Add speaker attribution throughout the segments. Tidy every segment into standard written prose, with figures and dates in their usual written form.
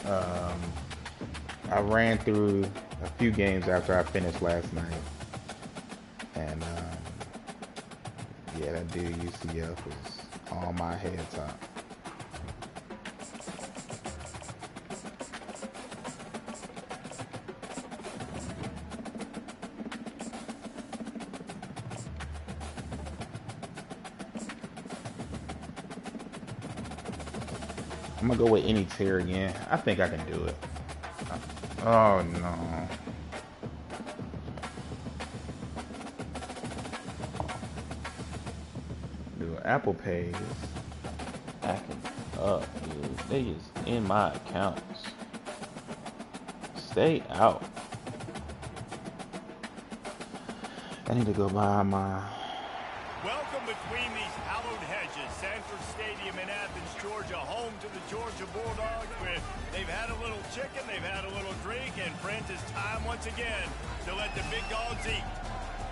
Speaker 1: Um, I ran through a few games after I finished last night, and yeah, that dude UCF was on my head top. I'm gonna go with any tier again. I think I can do it. Oh no. Dude, Apple Pay is acting up, dude. They is in my accounts. Stay out. I need to go buy my...
Speaker 2: Welcome between these hallowed hedges. Sanford Stadium in Athens, Georgia, home to the Georgia Bulldogs. Where they've had a little chicken, they've had a little drink, and friends, it's time once again to let the big dogs eat.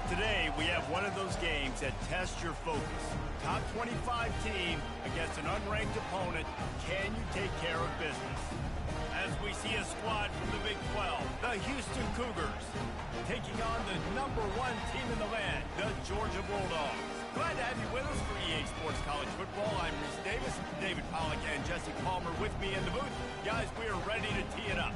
Speaker 2: Today, we have one of those games that tests your focus. Top 25 team against an unranked opponent. Can you take care of business? As we see a squad from the Big 12, the Houston Cougars, taking on the #1 team in the land, the Georgia Bulldogs. Glad to have you with us for EA Sports College Football. I'm Reese Davis, David Pollack and Jesse Palmer with me in the booth. Guys, we are ready to tee it up.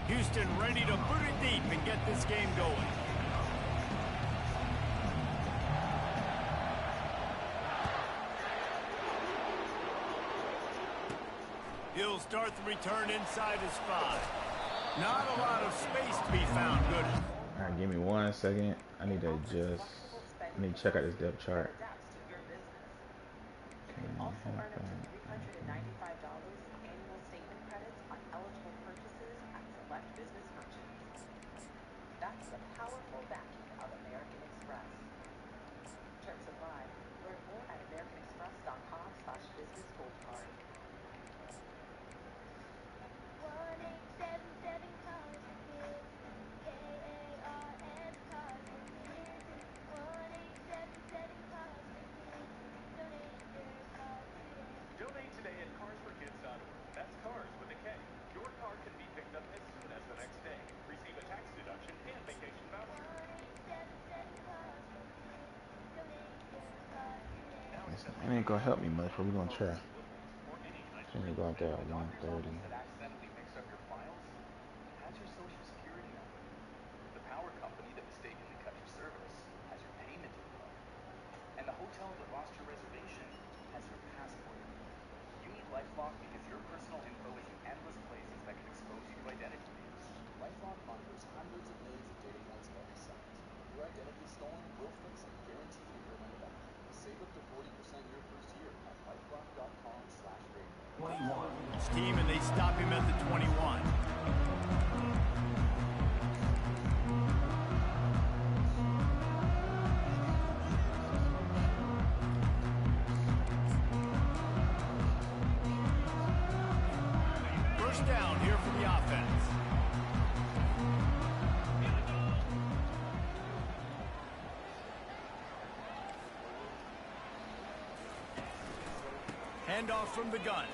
Speaker 2: Houston ready to boot it deep and get this game going. He'll start the return inside his 5. Not a lot of space to be found. Good.
Speaker 1: All right, give me 1 second. I need to adjust. I need to check out this depth chart. Okay,
Speaker 3: annual statement credits on eligible purchases at select business merchants. That's the powerful backing of American Express. Terms apply. Learn more at americanexpress.com/businessgoldcard.
Speaker 4: Donate today at carsforkids.org. That's cars with a K. Your car can be picked up as soon as the next day. Receive a tax deduction and vacation voucher.
Speaker 1: It ain't gonna help me much, but we're gonna try. I'm gonna go out there at 1:30.
Speaker 4: Accidentally mix up your files? Has your social security number. The power company that mistakenly cut your service has your payment info. And the hotel that lost your reservation has your passport. You need LifeLock because your personal info is in endless places that can expose you to identity thieves.
Speaker 5: LifeLock monitors hundreds of millions of data points every second. Your identity stolen, we'll fix it, guaranteed in your money back. Save up to 40% your first year at LifeLock.com/radio.
Speaker 2: 21. Team, and they stop him at the 21. First down here for the offense. Handoff from the gun.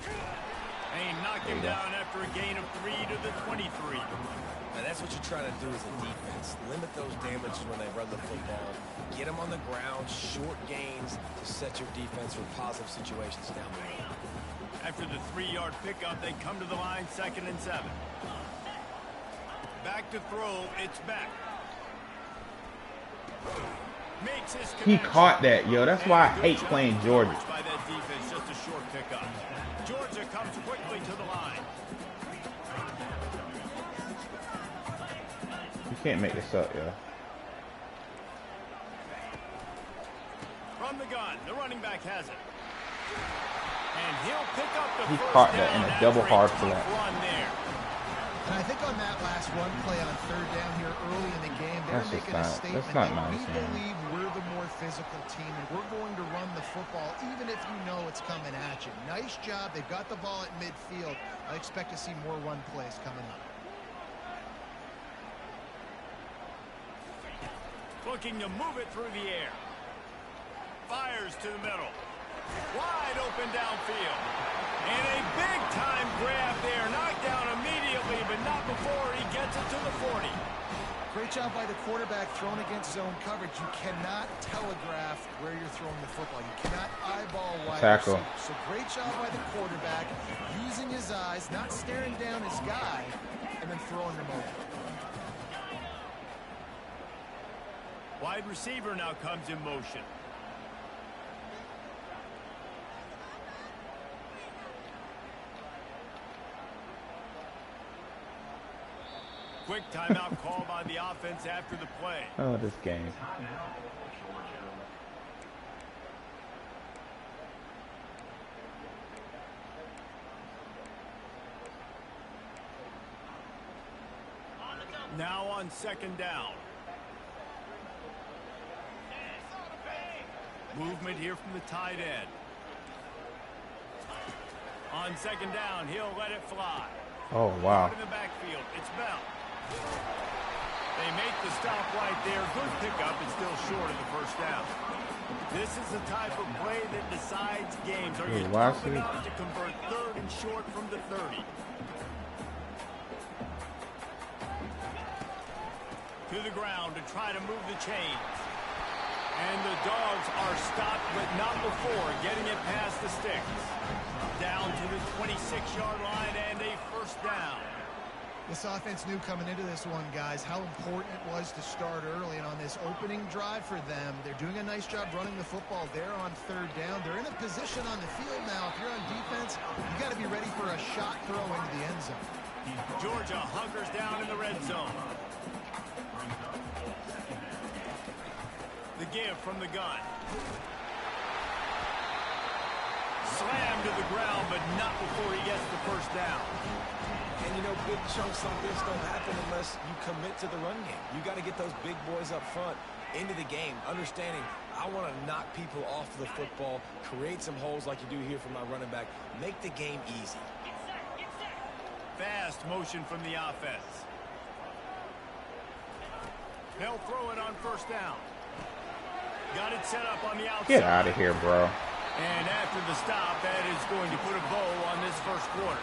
Speaker 2: And he knocked him down after a gain of 3 to the 23.
Speaker 6: Now that's what you're trying to do as a defense. Limit those damages when they run the football. Get them on the ground, short gains to set your defense for positive situations down the road.
Speaker 2: After the 3-yard pickup, they come to the line, 2nd and 7. Back to throw, it's back. Makes his
Speaker 1: He caught that, yo. That's why I hate playing Georgia.
Speaker 2: By that defense, just a short pickup. Georgia comes quickly to the line.
Speaker 1: You can't make this up, yo.
Speaker 2: From the gun, the running back has it. And he'll pick up the
Speaker 1: He
Speaker 2: first
Speaker 1: caught
Speaker 2: down
Speaker 1: that in a
Speaker 2: after
Speaker 1: double hard
Speaker 2: tough
Speaker 1: flat.
Speaker 2: run there.
Speaker 7: And I think on that last run play on third down here early in the game, they're
Speaker 1: That's just
Speaker 7: making a
Speaker 1: not.
Speaker 7: statement
Speaker 1: That's not
Speaker 7: that
Speaker 1: nice,
Speaker 7: we
Speaker 1: man.
Speaker 7: believe we're the more physical team and we're going to run the football even if you know it's coming at you. Nice job. They've got the ball at midfield. I expect to see more run plays coming up.
Speaker 2: Looking to move it through the air. Fires to the middle. Wide open downfield. And a big-time grab there. Knocked down immediately, but not before he gets it to the 40.
Speaker 7: Great job by the quarterback thrown against zone coverage. You cannot telegraph where you're throwing the football. You cannot eyeball wide
Speaker 1: Tackle.
Speaker 7: receivers. So great job by the quarterback, using his eyes, not staring down his guy, and then throwing him over.
Speaker 2: Wide receiver now comes in motion. Quick timeout call by the offense after the play.
Speaker 1: Oh, this game.
Speaker 2: Now on second down. Movement here from the tight end. On second down, he'll let it fly.
Speaker 1: Oh, wow.
Speaker 2: In the backfield, it's Bell. They make the stop right there. Good pickup, but still short of the first down. This is the type of play that decides games. Are you tough enough to convert third and short from the 30? To the ground to try to move the chains. And the Dogs are stopped, but not before getting it past the sticks. Down to the 26-yard line and a first down.
Speaker 7: This offense knew coming into this one, guys, how important it was to start early. And on this opening drive for them, they're doing a nice job running the football there on third down. They're in a position on the field now. If you're on defense, you got to be ready for a shot throw into the end zone.
Speaker 2: Georgia hunkers down in the red zone. The give from the gun. Slammed to the ground, but not before he gets the first down.
Speaker 6: And, you know, big chunks like this don't happen unless you commit to the run game. You got to get those big boys up front into the game, understanding I want to knock people off the football, create some holes like you do here for my running back, make the game easy.
Speaker 2: Fast motion from the offense. They'll throw it on first down. Got it set up on the outside.
Speaker 1: Get out of here, bro.
Speaker 2: And after the stop, that is going to put a bow on this first quarter.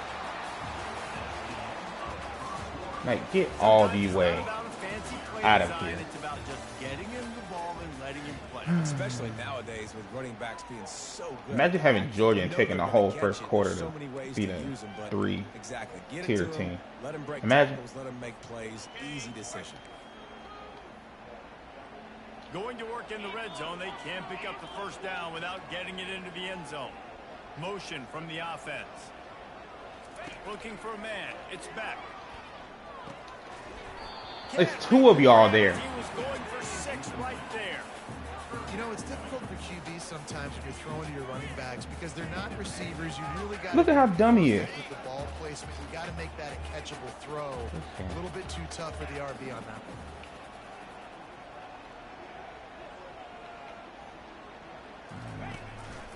Speaker 1: Like, get all the way out of here.
Speaker 2: It's about just getting him the ball and letting him play.
Speaker 6: Especially nowadays with running backs being so good.
Speaker 1: Imagine having Georgia and taking the whole first quarter to beat a three-tier team.
Speaker 6: Let him break
Speaker 1: Imagine.
Speaker 6: tackles, let him make plays, easy decision.
Speaker 2: Going to work in the red zone, they can't pick up the first down without getting it into the end zone. Motion from the offense. Looking for a man. It's back.
Speaker 1: It's two of y'all there.
Speaker 2: He was going for 6 right there.
Speaker 7: You know, it's difficult for QBs sometimes when you're throwing to your running backs because they're not receivers. You really got to
Speaker 1: Look at how dumb he is.
Speaker 7: with the ball placement. You got to make that a catchable throw. A little bit too tough for the RB on that one.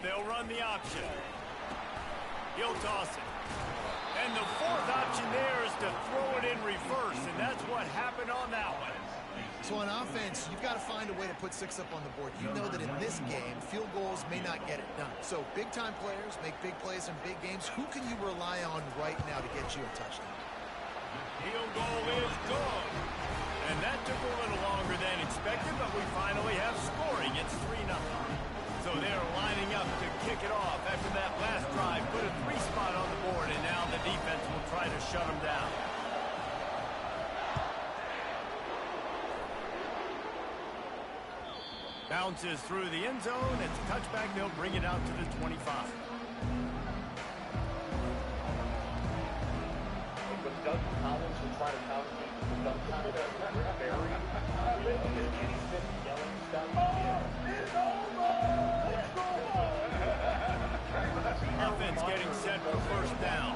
Speaker 2: They'll run the option. He'll toss it. And the fourth option there is to throw it in reverse, and that's what happened on that one.
Speaker 7: So on offense, you've got to find a way to put 6 up on the board. You know that in this game, field goals may not get it done. So big-time players make big plays in big games. Who can you rely on right now to get you a touchdown?
Speaker 2: Field goal is good. And that took a little longer than expected, but we finally have scoring. It's 3-0. So they're lining up to kick it off after that last drive. Put a 3 spot on the board, and now the defense will try to shut them down. Bounces through the end zone. It's a touchback. They'll bring it out to the 25.
Speaker 5: But Doug Collins will try to counter me. Doug Collins is very Kenny Smith yelling stuff.
Speaker 2: Offense getting set for first down.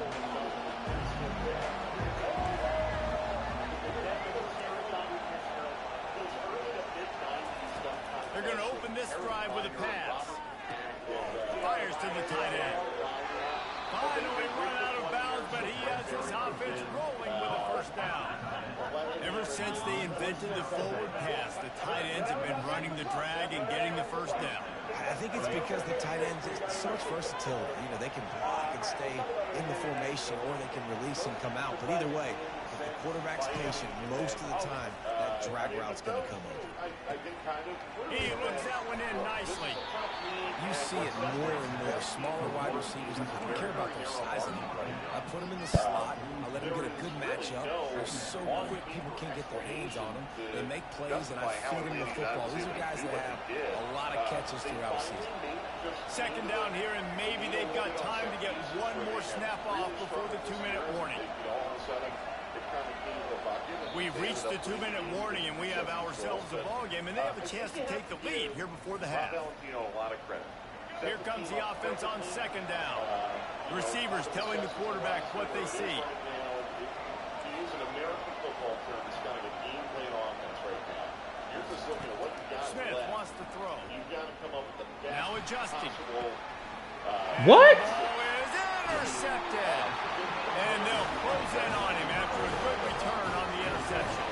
Speaker 2: going to open this drive with a pass. Fires to the tight end. Finally run out of bounds, but he has his offense rolling with a first down. Ever since they invented the forward pass, the tight ends have been running the drag and getting the first down.
Speaker 6: I think it's because the tight ends, it's so much versatility. You know, they can block and stay in the formation, or they can release and come out. But either way, if the quarterback's patient, most of the time, that drag route's going to come over.
Speaker 2: He looks that one in nicely.
Speaker 6: You see it more and more. Smaller wide receivers, I don't care about their size anymore. I put them in the slot. I let them get a good matchup. They're so quick, people can't get their hands on them. They make plays, and I feed them the football. These are guys that have a lot of catches throughout the season.
Speaker 2: Second down here, and maybe they've got time to get one more snap off before the 2-minute warning. We've reached the 2-minute warning, and we have ourselves a ball game, and they have a chance to take the lead here before the half. Here comes the offense on second down. Receivers telling the quarterback what they see. Smith wants to throw. Now adjusting.
Speaker 1: What?
Speaker 2: The ball is intercepted. And they'll close in on him after a good return on the interception.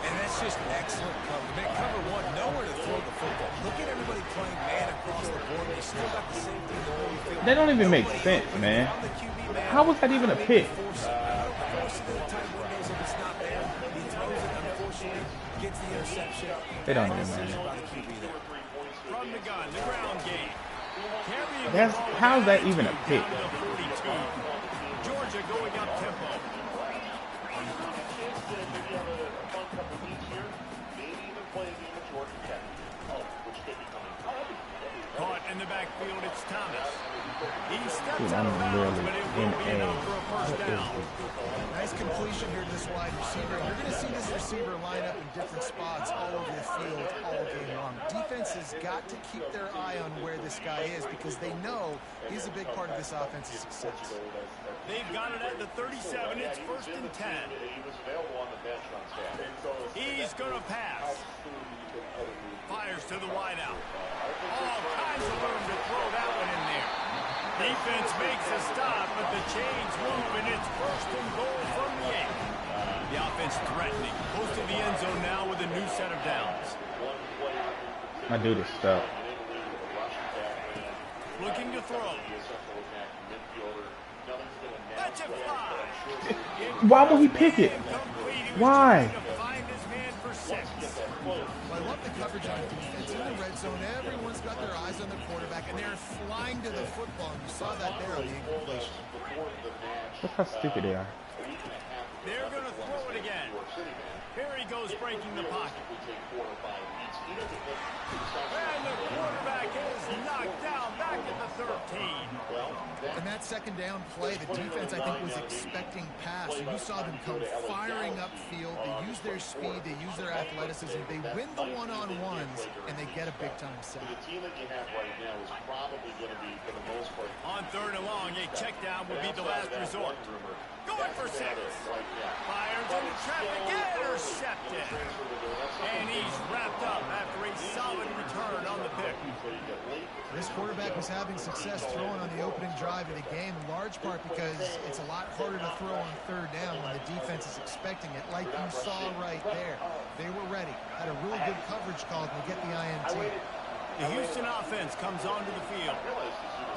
Speaker 6: And that's just excellent cover. Man, cover one, nowhere to throw the football. Look at everybody playing man across the board. They still got the same thing the whole field.
Speaker 1: That don't even make sense, man. How was that even a pick? They don't even matter.
Speaker 2: From the gun, the ground game.
Speaker 1: That's how's that even a pick?
Speaker 2: Georgia going up tempo. Caught in the backfield, it's Thomas. He steps out of bounds, but it will be enough for a first down.
Speaker 7: Nice completion here to this wide receiver. You're going to see this receiver line up in different spots all over the field all game long. Defense has got to keep their eye on where this guy is because they know he's a big part of this offense's success.
Speaker 2: They've got it at the 37. It's 1st and 10. He's going to pass. Fires to the wideout. All kinds of room to throw that one in there. Defense makes a stop, but the chains move, and it's 1st and goal from the 8. The offense threatening. Close to the end zone now with a new set of downs.
Speaker 1: My dude is stuck.
Speaker 2: Looking to throw. That's a fly.
Speaker 1: Why won't he pick it? Why?
Speaker 2: Find his man for 6.
Speaker 7: Well, I love the coverage on defense. In the red zone, everyone's got their eyes on the quarterback, and they're flying to the football. And you saw that there on the incompletion.
Speaker 1: Look how stupid they are.
Speaker 2: They're going to throw it again. Here he goes breaking the pocket. And the quarterback is knocked down back at the 13.
Speaker 7: In that second down play, the defense, I think, was expecting pass. So you saw them come firing upfield. They use their speed. They use their athleticism. They win the one-on-ones, and they get a big-time sack.
Speaker 2: On 3rd and long, a check down would be the last resort. Going for 6. Fires into traffic, intercepted. And he's wrapped up after a solid return on the pick.
Speaker 7: This quarterback was having success throwing on the opening drive of the game, in large part because it's a lot harder to throw on 3rd down when the defense is expecting it, like you saw right there. They were ready, had a really good coverage call to get the INT.
Speaker 2: The Houston offense comes onto the field.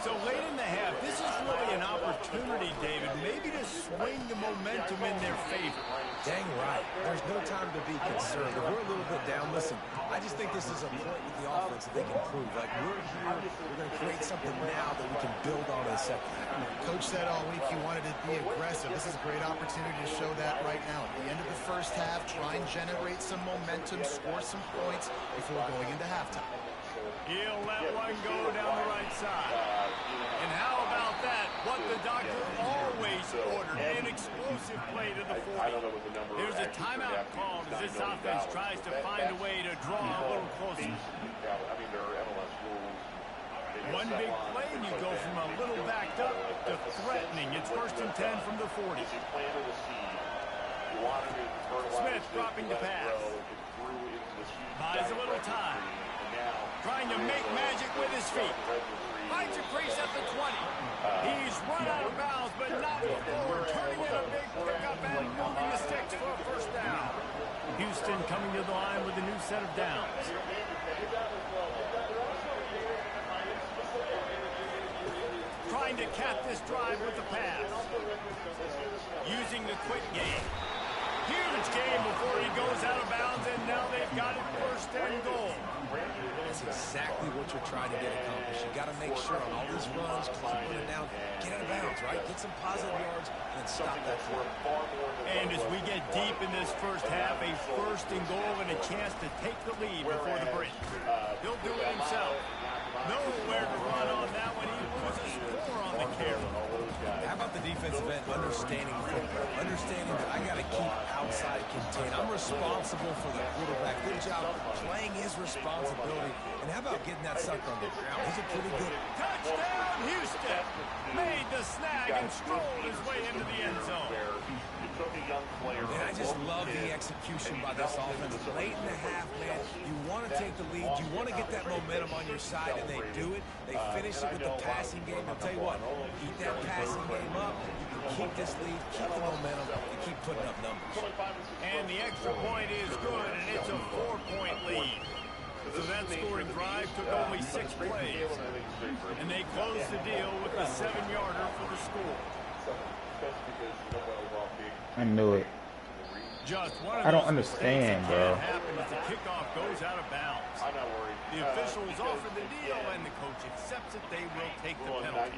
Speaker 2: So late in the half, this is really an opportunity, David, maybe to swing the momentum in their favor.
Speaker 6: Dang right. There's no time to be concerned. If we're a little bit down, listen, I just think this is a point with the offense that they can prove. Like, we're here, we're going to create something now that we can build on in the second half.
Speaker 7: Coach said all week he wanted to be aggressive. This is a great opportunity to show that right now. At the end of the first half, try and generate some momentum, score some points before going into halftime.
Speaker 2: He'll let one go down the right side. And how about that? What the doctor always ordered. An explosive play to the 40. There's a timeout called as this offense tries to find a way to draw a little closer. One big play and you go from a little backed up to threatening. It's 1st and 10 from the 40. Smith dropping the pass. Buys a little time. trying to make magic with his feet. Finds a crease at the 20. He's run out of bounds, but not before turning in a big pickup and moving the sticks for a first down. Houston coming to the line with a new set of downs. Trying to cap this drive with the pass. Using the quick game. Huge game before he goes out of bounds, and now they've got it first and goal.
Speaker 6: That's exactly what you're trying to get accomplished. You got to make sure on all these runs, closing it down, get out of bounds, right? Get some positive yards, and then stop that play.
Speaker 2: And as we get deep in this first half, a first and goal and a chance to take the lead before the break. He'll do it himself. Nowhere to run on that one. He loses 4 on the carry.
Speaker 6: How about the defensive end understanding football? Understanding that I got to keep outside contain. I'm responsible for the quarterback. Good job playing his responsibility. And how about getting that sucker on the ground? He's a pretty good.
Speaker 2: Touchdown, Houston. Made the snag and strolled his way into the end zone.
Speaker 6: Man, I just love the execution by this offense. Late in the half, man, you want to take the lead. You want to get that momentum on your side, and they do it. They finish it with the passing game. I'll tell you what, keep that passing game up. You can keep this lead, keep the momentum, and keep putting up numbers.
Speaker 2: And the extra point is good, and it's a 4-point lead. So that scoring drive took only 6 plays. And they closed the deal with a 7-yarder for the score.
Speaker 1: I knew it.
Speaker 2: Just one of
Speaker 1: I don't
Speaker 2: those
Speaker 1: understand,
Speaker 2: mistakes that
Speaker 1: bro.
Speaker 2: can't happen as the kickoff goes out of bounds. The officials offer the deal, and the coach accepts it. They will take the penalty.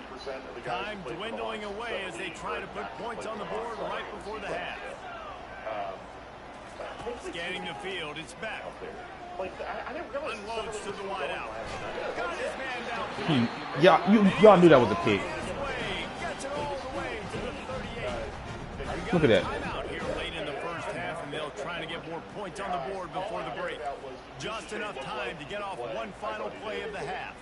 Speaker 2: Time dwindling away as they try to put points on the board right before the half. Scanning the field, it's back. Unloads to the wide out. Got his man down.
Speaker 1: Y'all knew that was a pick.
Speaker 2: Gets it all the way to the 38.
Speaker 1: Look at that.
Speaker 2: Timeout here late in the first half, and they'll try to get more points on the board before the break. Just enough time to get off one final play of the half.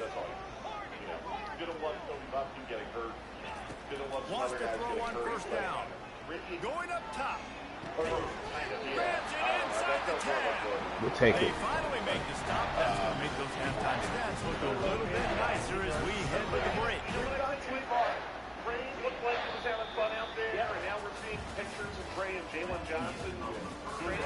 Speaker 2: Wants to throw on first down. Going up top. Grabs it inside the 10.
Speaker 1: We'll take
Speaker 2: They
Speaker 1: it.
Speaker 2: finally make the stop. That's going to make those halftime stats look a little bit nicer as we head to the break.
Speaker 8: Ray looked like he was having fun out there. Yeah, and now we're seeing pictures of Ray and Jalen Johnson doing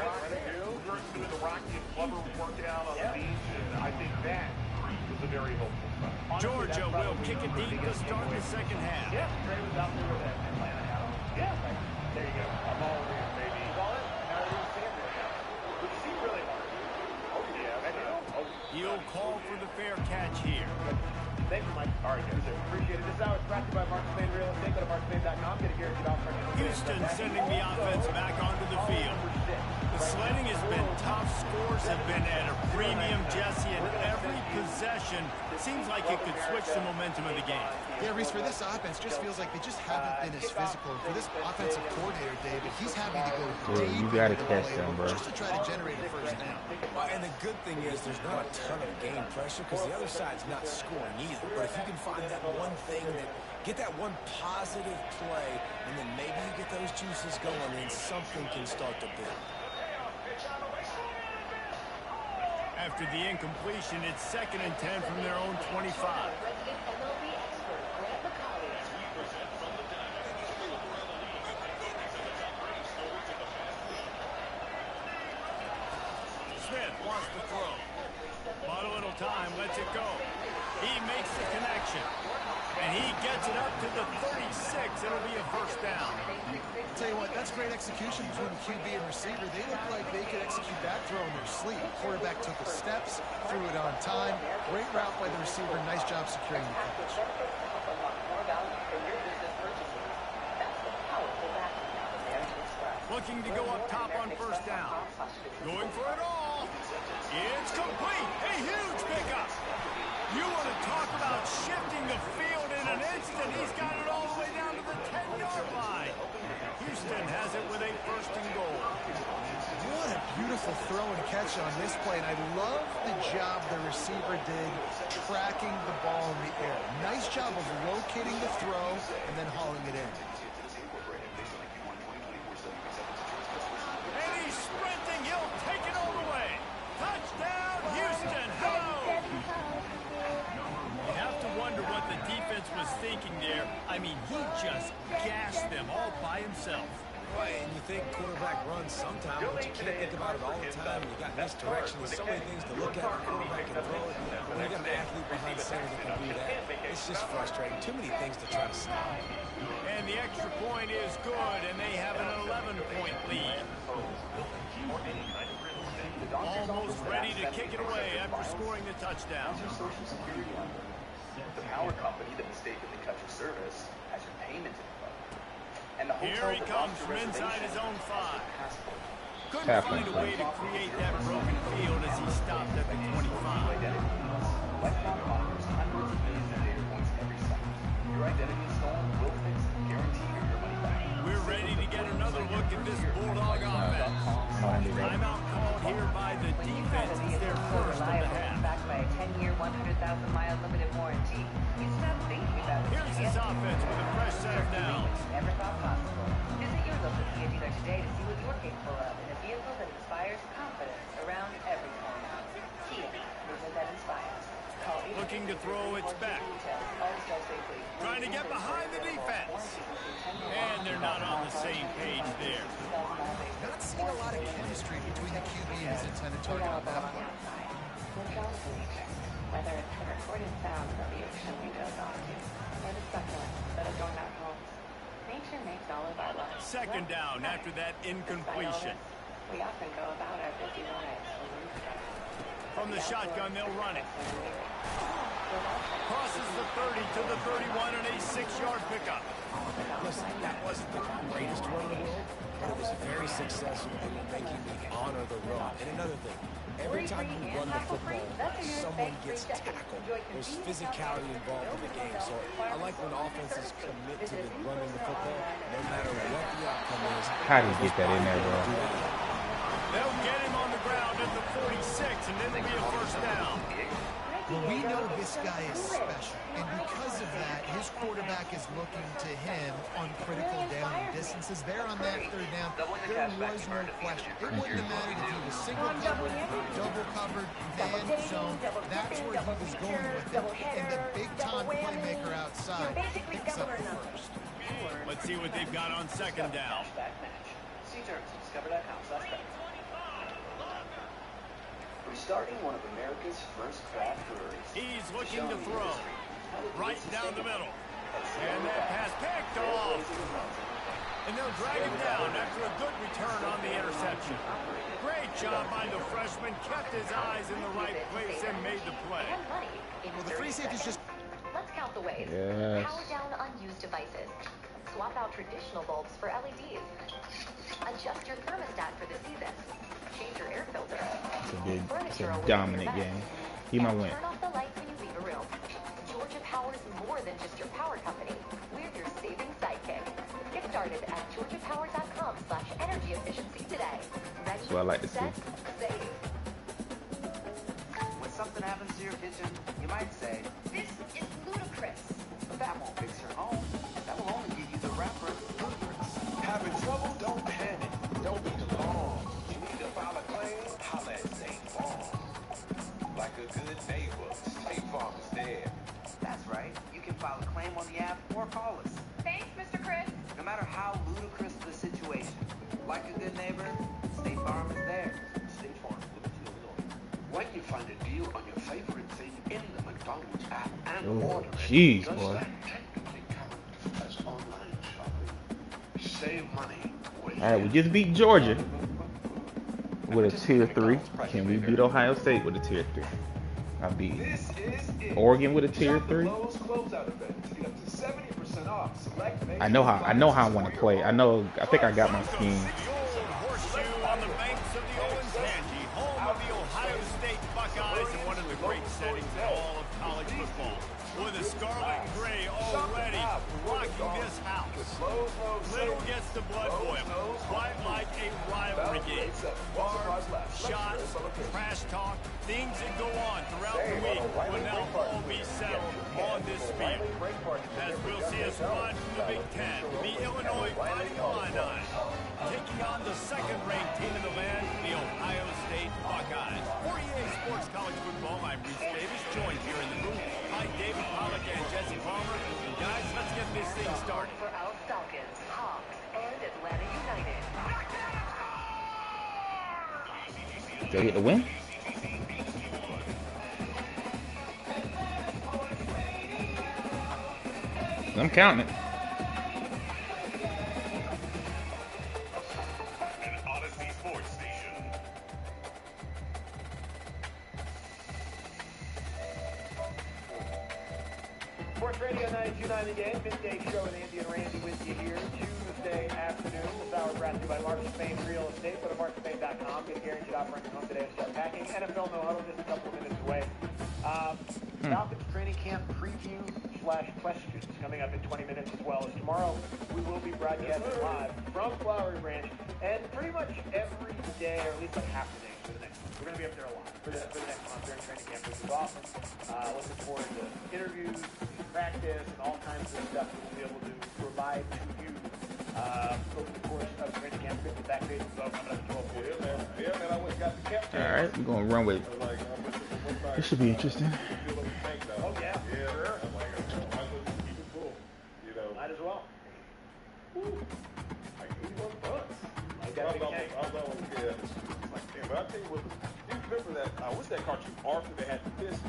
Speaker 8: the Rocky and Glover workout on the beach, and I think that was a very hopeful sign.
Speaker 2: Georgia will kick it deep to start the second half.
Speaker 8: Yeah, Ray was out there with that Atlanta hat on. Yeah, there you go. I'm all in, baby. He's on it. Now he's Sanders. Which seemed really hard. Oh, yeah. I know.
Speaker 2: He'll call for the fair catch here.
Speaker 8: Thank you, Mike. All right, guys. Appreciate it. This hour is brought to you by Mark Spain Real Estate. Go to markspain.com. Get a guaranteed offer.
Speaker 2: Houston sending the offense back onto the field. The sledding has been tough. Scores have been at a premium, Jesse, and every possession seems like it could switch the momentum of the game.
Speaker 7: Yeah, Reese, for this offense, just feels like they just haven't been as physical. And for this offensive coordinator, David, he's having to go
Speaker 1: Yeah,
Speaker 7: deep
Speaker 1: you gotta
Speaker 7: into the
Speaker 1: catch them,
Speaker 7: playbook
Speaker 1: bro.
Speaker 7: just to try to generate a first down.
Speaker 6: Well, and the good thing is there's not a ton of game pressure because the other side's not scoring either. But if you can find that one thing, get that one positive play, and then maybe you get those juices going, then something can start to build.
Speaker 2: After the incompletion, it's 2nd and 10 from their own 25. Smith wants to throw. Bought a little time, lets it go. He makes the connection. And he gets it up to the 36. It'll be a first down.
Speaker 7: I'll tell you what, that's great execution between the QB and receiver. They look like they could execute that throw in their sleep. Quarterback took his steps, threw it on time. Great route by the receiver. Nice job securing the catch.
Speaker 2: Looking to go up top on first down. Going for it all. It's complete. A huge pickup. You want to talk about shifting the field in an instant. He's got it all the way down to the 10-yard line. Houston has it with a first and goal.
Speaker 7: What a beautiful throw and catch on this play. And I love the job the receiver did tracking the ball in the air. Nice job of locating the throw and then hauling it in.
Speaker 2: And he's sprinting. He'll take it all the way. Touchdown, Houston. Hello. by himself.
Speaker 6: Right, and you think quarterback runs sometimes, but you can't think about it all the time. You got misdirection. There's so many things to look at. The quarterback can throw it. But when you got an athlete behind center that can do that, it's just frustrating. Too many things to try to stop.
Speaker 2: And the extra point is good, and they have an 11-point lead. Almost ready to kick it away after scoring the touchdown.
Speaker 4: How's your Social Security number? The power company that mistakenly cut your service has your payment info. And the hotel
Speaker 2: Here he
Speaker 4: that
Speaker 2: comes
Speaker 4: lost
Speaker 2: from
Speaker 4: your
Speaker 2: inside his own
Speaker 4: reservation
Speaker 2: 5.
Speaker 4: has your passport.
Speaker 2: Couldn't find a way to create that broken field as he stopped at the 25.
Speaker 4: Lifelong monitors hundreds of millions of data points every second. Your identity is stolen, will fix, guaranteed or your money back.
Speaker 2: We're ready to get another look at this Bulldog offense. Timeout called here by the defense. It's their first of the half.
Speaker 3: Backed by a 10-year, 100,000-mile limited warranty. You stop thinking about it.
Speaker 2: Here's his offense with a fresh set of downs.
Speaker 3: Never thought possible. Visit your local Kia dealer today to see what you're capable of in a vehicle that inspires confidence around every corner. Kia, movement that inspires. Call
Speaker 2: Looking to throw its back. Trying to get behind the defense. And they're not on the same page there.
Speaker 7: Not seeing a lot of chemistry between the QB and his intended target on that one.
Speaker 3: Whether it's the recorded sounds of the ocean we goes on to, or the succulents that adorn our homes, nature makes all of our lives.
Speaker 2: Second down after that incompletion.
Speaker 3: We often go about our busy lives.
Speaker 2: From the shotgun, they'll run it. Crosses the 30 to the 31 and a 6-yard pickup.
Speaker 6: Listen, that wasn't the greatest run in the world, but it was very successful in making me honor the run. And another thing, every time you run the football, someone gets tackled. There's physicality involved in the game. So I like when offenses commit to running the football, no matter what the outcome is.
Speaker 1: How do you get that in there, bro?
Speaker 2: They'll get him on the ground at the 46, and then it'll be a first down.
Speaker 7: Well, we know this guy is special, and because of that, his quarterback is looking to him on critical down distances. There on that third down, there was no question. It wouldn't have mattered if he was single covered, double covered, man zone. That's where he was going with it. And the big-time playmaker outside picks up the first.
Speaker 2: Let's see what they've got on second down.
Speaker 4: See terms at discover.com/bet. Restarting one of America's first craft breweries.
Speaker 2: He's looking to throw. Right down the middle. And that pass picked off. And they'll drag him down after a good return on the interception. Great job by the freshman. Kept his eyes in the right place and made the play.
Speaker 7: Well, the free safety's just...
Speaker 3: Let's count the ways.
Speaker 1: Yes.
Speaker 3: Power down unused devices. Swap out traditional bulbs for LEDs. Adjust your thermostat for the season. Change your air filter.
Speaker 1: It's a dominant game. He might win.
Speaker 3: Turn off the lights when you leave a room. Georgia Power is more than just your power company. We're your saving sidekick. Get started at georgiapower.com/energy efficiency today. Ready,
Speaker 1: That's what I like to see.
Speaker 3: set, save.
Speaker 9: When something happens to your kitchen, you might say,
Speaker 3: This is ludicrous.
Speaker 9: but that won't fix your home. That will only give you the rapper, Ludacris.
Speaker 10: Having trouble? Don't panic. Don't be alarmed. You need to file a claim? Holla at State Farm. Like a good neighbor, State Farm is there.
Speaker 9: That's right. You can file a claim on the app or call us.
Speaker 3: Thanks, Mr. Chris.
Speaker 9: No matter how ludicrous the situation, like a good neighbor, State Farm is there.
Speaker 10: State Farm, Liberty, Illinois. When you find a deal on your favorite thing in the McDonald's app and
Speaker 1: Oh,
Speaker 10: order it,
Speaker 1: jeez,
Speaker 10: does
Speaker 1: boy.
Speaker 10: that technically count as online shopping? Save money with
Speaker 1: All right, we just beat Georgia with a tier 3. Can we beat Ohio State with a tier 3? I beat
Speaker 10: This is it.
Speaker 1: Oregon with a tier
Speaker 10: Shop the
Speaker 1: 3.
Speaker 10: Lowe's closeout event to get up to 70% off select
Speaker 1: I know how I want to play. I think I got my scheme.
Speaker 2: The old horseshoe on the banks of the Olentangy, home of the Ohio State Buckeyes and one of the great settings in all of college football. With a scarlet and gray already rocking this house. Little gets the blood boiling, quite like a rivalry game. Barbs, shots, trash talk, things that go on throughout the week will now all be settled on this field. As we'll see us run from the Big Ten, the Illinois Fighting Illini, taking on the second-ranked team in the land, the Ohio State Buckeyes. For EA Sports College Football, I'm Reese Davis, joined here in the booth by David Pollack and Jesse Palmer. And guys, let's get this thing started.
Speaker 3: For our Falcons, Hawks, and
Speaker 1: Still get the win. I'm counting it.
Speaker 8: Sports Radio 92.9 The Game, midday show with Andy and Randy with you here Tuesday afternoon. This hour brought to you by Mark Spain Real Estate. Go to markspain.com. Get a guaranteed offer on your home today and start packing. NFL No Huddle just a couple of minutes away. Falcons training camp preview / questions coming up in 20 minutes, as well as tomorrow we will be broadcasting live from Flowery Branch, and pretty much every day, or at least like half the day for the next month. We're going to be up there a lot for the next month during training camp, which is awesome. Looking forward to interviews, practice, and all kinds of stuff that we'll be able to provide to you over the course of training camp. With that page coming up at 12:40.
Speaker 10: Yeah, man, I went and got the cap.
Speaker 1: All right, we're gonna run with it. This should be interesting.
Speaker 8: Oh yeah, sure.
Speaker 10: I'm like, I might as well just keep it full, you know.
Speaker 8: Might as well.
Speaker 10: Like 81 bucks.
Speaker 8: I got a big tank.
Speaker 10: I was always, yeah. It's like, damn, but I tell you what, you remember that, what's that cartoon, Arthur, they had the fist?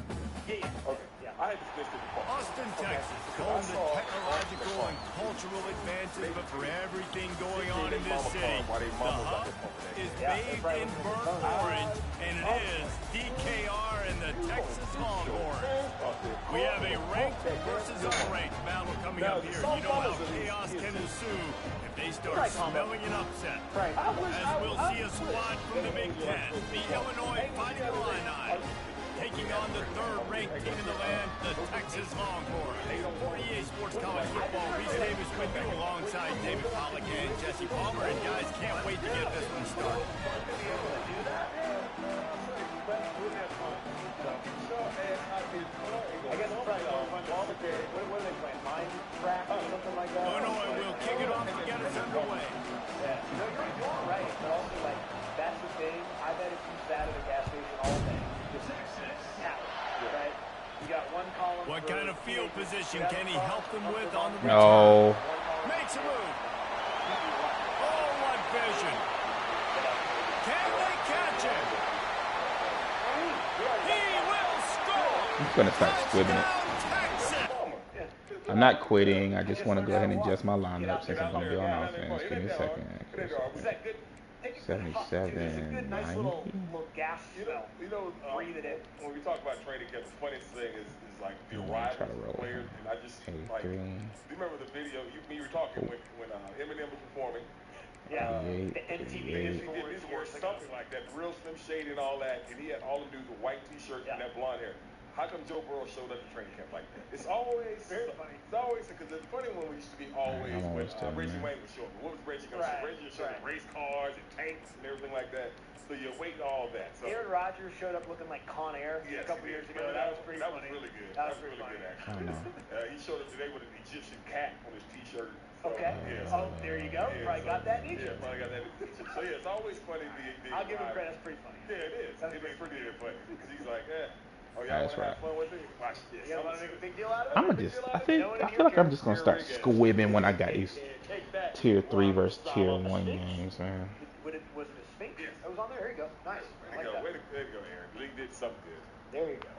Speaker 8: Yeah.
Speaker 10: Okay. I had the fist in the park.
Speaker 2: Austin, Texas, home to technological and cultural advances, but for everything going on in this city, the hub is bathed in burnt orange, and it is DKR and the Texas Longhorns. We have a ranked versus unranked battle coming up here. You know how chaos can ensue if they start smelling an upset. As we'll see a squad from the Big Ten, the Illinois Fighting Illini, taking on the third-ranked team in the land, the Texas Longhorns. For EA Sports College Football, Reese Davis with you alongside David Pollack and Jesse Palmer. And guys, can't wait to get this one started.
Speaker 8: I guess it's probably what are they playing? Minecraft or something like that?
Speaker 2: Illinois will kick it off to get us underway.
Speaker 8: Yeah, no, you're right. But also, like, that's the thing. I bet if you sat at a gas station all day, right? You got one column.
Speaker 2: What kind of field position can he help them with on the return?
Speaker 1: No.
Speaker 2: Makes a move. Oh, what vision. Can they catch him? He will score.
Speaker 1: I'm just gonna start squibbing it. I'm not quitting. I just want to go ahead and adjust my lineup since I'm gonna be on offense. Give me a second. 77, 90.
Speaker 8: Little gas smell.
Speaker 10: Breathe it in. When we talk about training camp, the funniest thing is like the arrival of the players, and I just like. Do you remember the video? You were talking when Eminem was performing.
Speaker 8: Yeah, the MTV
Speaker 10: or something like that. Real Slim Shady and all that, and he had all the dudes with white T-shirts and that blonde hair. How come Joe Burrow showed up at training camp like that? It's always very funny. It's always because the funny one used to be always when Reggie Wayne was showing. What was Reggie going to show? Reggie was showing race cars and tanks and everything like that. So you wait all that. So
Speaker 8: Aaron Rodgers showed up looking like Con Air a couple years ago. That was pretty funny.
Speaker 10: That was really good.
Speaker 8: That was really good,
Speaker 10: actually. He showed up today with an Egyptian cat on his T-shirt.
Speaker 8: Okay. Oh, there you go. Probably got that in Egypt.
Speaker 10: Yeah, probably got that in Egypt. So yeah, it's always funny.
Speaker 8: I'll give him credit. That's pretty funny.
Speaker 10: Yeah, it is. It is pretty funny because he's like, oh,
Speaker 1: yeah, that's right.
Speaker 10: Watch this.
Speaker 8: You want to make a big deal out of it?
Speaker 1: I'm gonna just. I feel like I'm just gonna start squibbing when I got these tier 3 versus tier 1 games, man.
Speaker 8: Was it a Sphinx? It was on there. There you go. Nice.
Speaker 10: Way to go, Aaron. Lee did something good.
Speaker 8: There you go.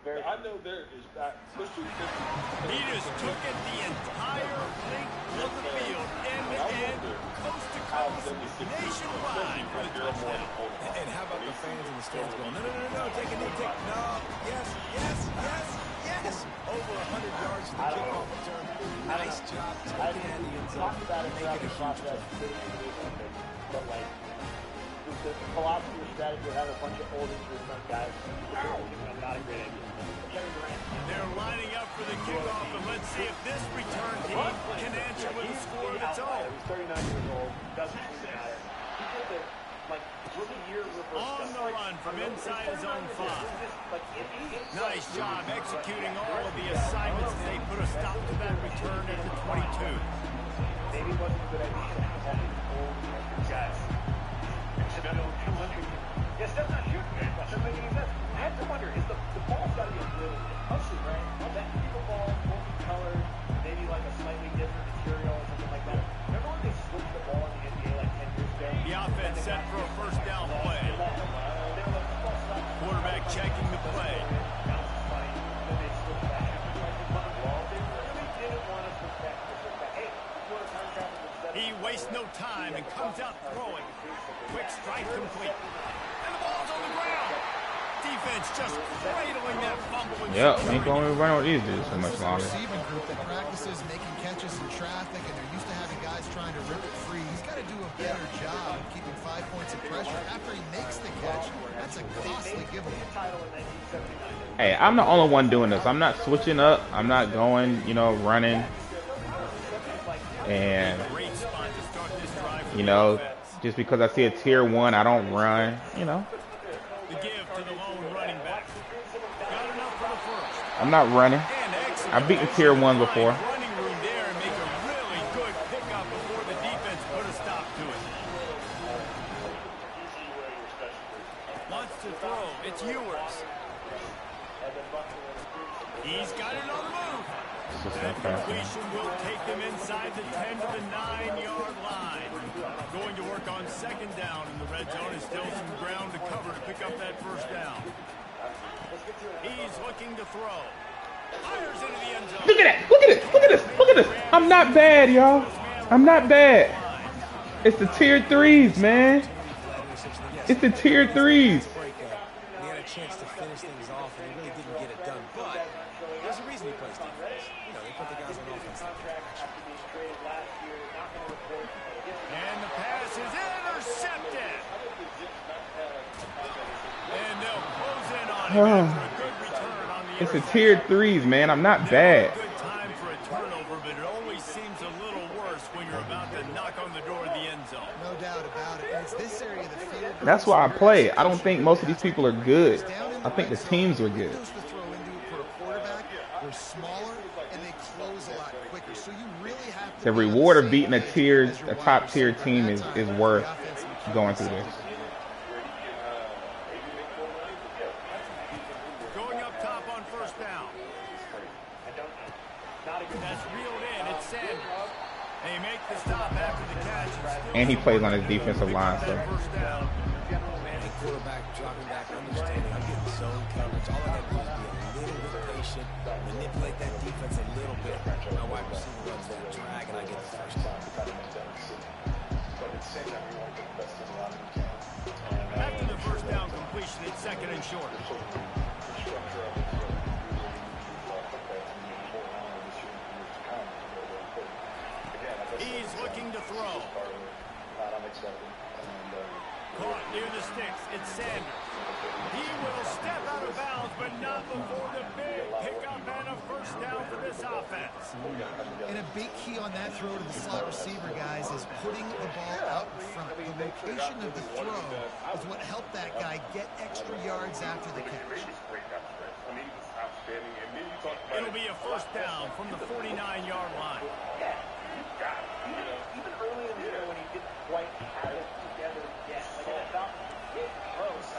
Speaker 10: I know there is.
Speaker 2: He just took it the entire length of the field, end to end, coast to coast, nationwide for the touchdown.
Speaker 6: And how about the fans in the stands going, no, take a knee, no, yes. Over 100 yards to the kickoff return. Nice job taking in the end zone, making a huge play.
Speaker 8: But like, the philosophy or strategy of having a bunch of old injured front guys, not a great idea.
Speaker 2: They're lining up for the kickoff, and let's see if this return team can answer with a score of its own.
Speaker 8: He's 39 years old, doesn't seem to matter. He did the, like, rookie year reverse
Speaker 2: on the run from inside his own 5. Nice job executing all of the assignments. They put a stop to that return at the 22.
Speaker 8: Maybe it wasn't a good idea having old guys. Yes, that's not shooting. That doesn't make any sense. I have to wonder, is the ball's got to be a little mostly, right? That people ball, multicolored, maybe like a slightly different material or something like that. Remember when they switched the ball in the NBA like 10 years ago?
Speaker 2: The offense set for a first down play.
Speaker 8: They
Speaker 2: comes out throwing. Quick strike complete. And the ball's on the ground. Defense just cradling that fumble.
Speaker 1: Yep, ain't going to run with these dudes so much longer.
Speaker 7: Receiving group that practices making catches in traffic, and they're used to having guys trying to rip it free. He's got to do a better job of keeping 5 points of pressure after he makes the catch. That's a costly giveaway.
Speaker 1: Hey, I'm the only one doing this. I'm not switching up. I'm not going, you know, running. And, you know, just because I see a tier 1, I don't run, you know.
Speaker 2: The give to the lone running back. Got enough for the first.
Speaker 1: I'm not running. I've beaten tier 1 before.
Speaker 2: Running room there and make a really good pickup before the defense put a stop to it. Wants to throw. It's Ewers. He's got it on the move. That completion will take him inside the 10 to the 9-yard line. Going to work on second down in the red zone. Is still some ground to cover to pick up that first down. He's looking to throw. Fires into the end zone.
Speaker 1: Look at that. Look at it. Look at this. Look at this. I'm not bad, y'all. I'm not bad. It's the tier 3s, man. It's the tier 3s.
Speaker 6: He had a chance to finish things off, and he really didn't get it done. But there's a reason he plays defense. You know, they put the guys on offense.
Speaker 2: And the pass is intercepted. And they'll close in on him after a good return on the
Speaker 1: It's the tier 3s, man. I'm not bad.
Speaker 2: Good time for a turnover, but it always seems a little worse when you're about to knock on the door of the end zone.
Speaker 7: No doubt about it. And it's this area of the field.
Speaker 1: That's why I play. I don't think most of these people are good. I think the teams are good.
Speaker 7: They're smaller and they close a lot quicker. So you really have to.
Speaker 1: The reward of beating a top tier team is worth going through this.
Speaker 2: Going up top on first down. That's reeled in. It's Sanders. They make the stop after the catch.
Speaker 1: And he plays on his defensive line, so.
Speaker 6: Quarterback dropping back, understanding I'm getting zone coverage. All I got to do is be a little bit patient, manipulate that defense a little bit. My wide receiver runs that drag, and I get the first down.
Speaker 2: After the first down completion, it's second and short. He's looking to throw. Caught near the sticks. It's Sanders. He will step out of bounds, but not before the big pickup and a first down for this offense.
Speaker 7: And a big key on that throw to the slot receiver, guys, is putting the ball out in front. The location of the throw is what helped that guy get extra yards after the catch.
Speaker 2: It'll be a first down from the 49-yard line.
Speaker 4: Even early in the year when he didn't quite have it together yet, like I thought, close.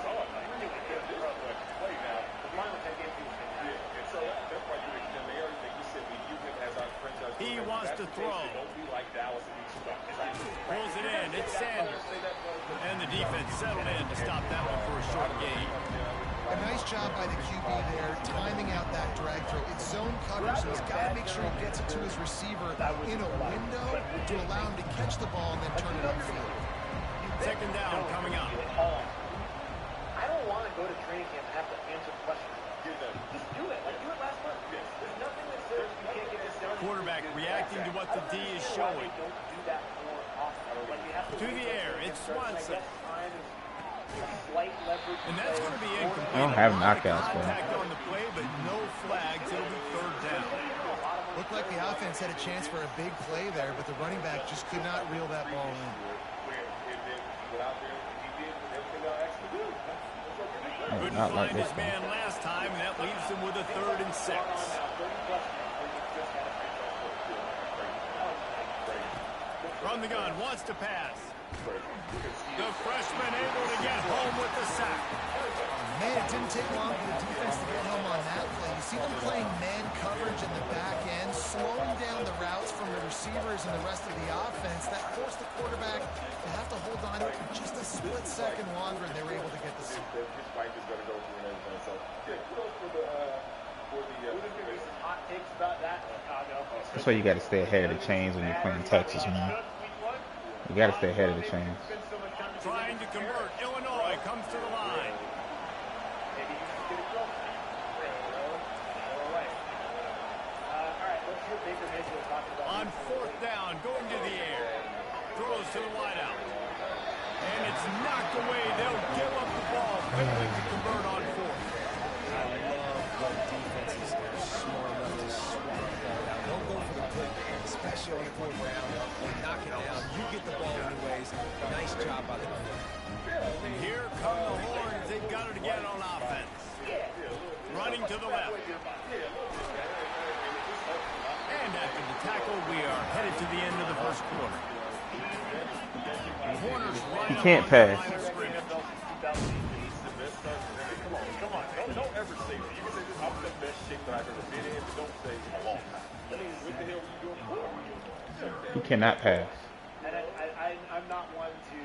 Speaker 4: Really good throw. Play now. The line with that game was fantastic.
Speaker 10: So that's why you extend the area thing. You said we use him as our franchise.
Speaker 2: He wants to throw.
Speaker 10: Don't be like Dallas and
Speaker 2: Pulls it in. It's Sanders. And the defense settled in to stop that one for a short gain.
Speaker 7: A nice job by the QB there, timing out that drag throw. It's zone coverage, so he's got to make sure he gets it to his receiver in a window to allow him to catch the ball and then turn it upfield.
Speaker 2: Second down coming up.
Speaker 4: I don't want to go to training camp and have to answer questions. Just do it. Like, do it last month. There's nothing that says you can't get this done.
Speaker 2: Quarterback reacting to what the D is showing.
Speaker 4: Don't do that more often. Like, you have
Speaker 2: To the air, it's Swanson. And that's going to be incomplete.
Speaker 1: I don't have knockouts, man.
Speaker 2: Contact on the play, but no flags. It'll be third down.
Speaker 7: Looked like the offense had a chance for a big play there, but the running back just could not reel that ball in.
Speaker 2: Couldn't find his man last time, and that leaves him with a 3rd and 6. From the gun, wants to pass. The freshman able to get home with the sack.
Speaker 7: Man, it didn't take long for the defense to get home on that play. You see them playing man coverage in the back end, slowing down the routes from the receivers and the rest of the offense. That forced the quarterback to have to hold on to it for just a split second longer, and they were able to get the sack.
Speaker 1: That's why you got to stay ahead of the chains when you're playing Texas, man. You got to stay ahead of the chains.
Speaker 2: Trying to convert. Illinois comes to the line.
Speaker 8: Maybe you should get it close. All right. Let's hear Baker Mayfield talking about
Speaker 2: On fourth down, going to the air. Throws to the wideout. And it's knocked away. They'll give up the ball. Failing to convert on fourth.
Speaker 6: I love what defenses are smart enough to swat the ball down. Don't go for the pick, especially on the fourth down. They knock it down. You get the ball anyways. Nice job by the defense.
Speaker 2: And here come the Horns. They've got it again on offense. Running to the left. And after the tackle, we are headed to the end of the first quarter. Corners right
Speaker 1: He can't pass.
Speaker 8: Come on. Don't ever say that. You can say this, I'm in the best shape that I've ever been in, but don't say in a long time. I mean, what the hell are you doing?
Speaker 1: He cannot pass.
Speaker 11: And I'm not one to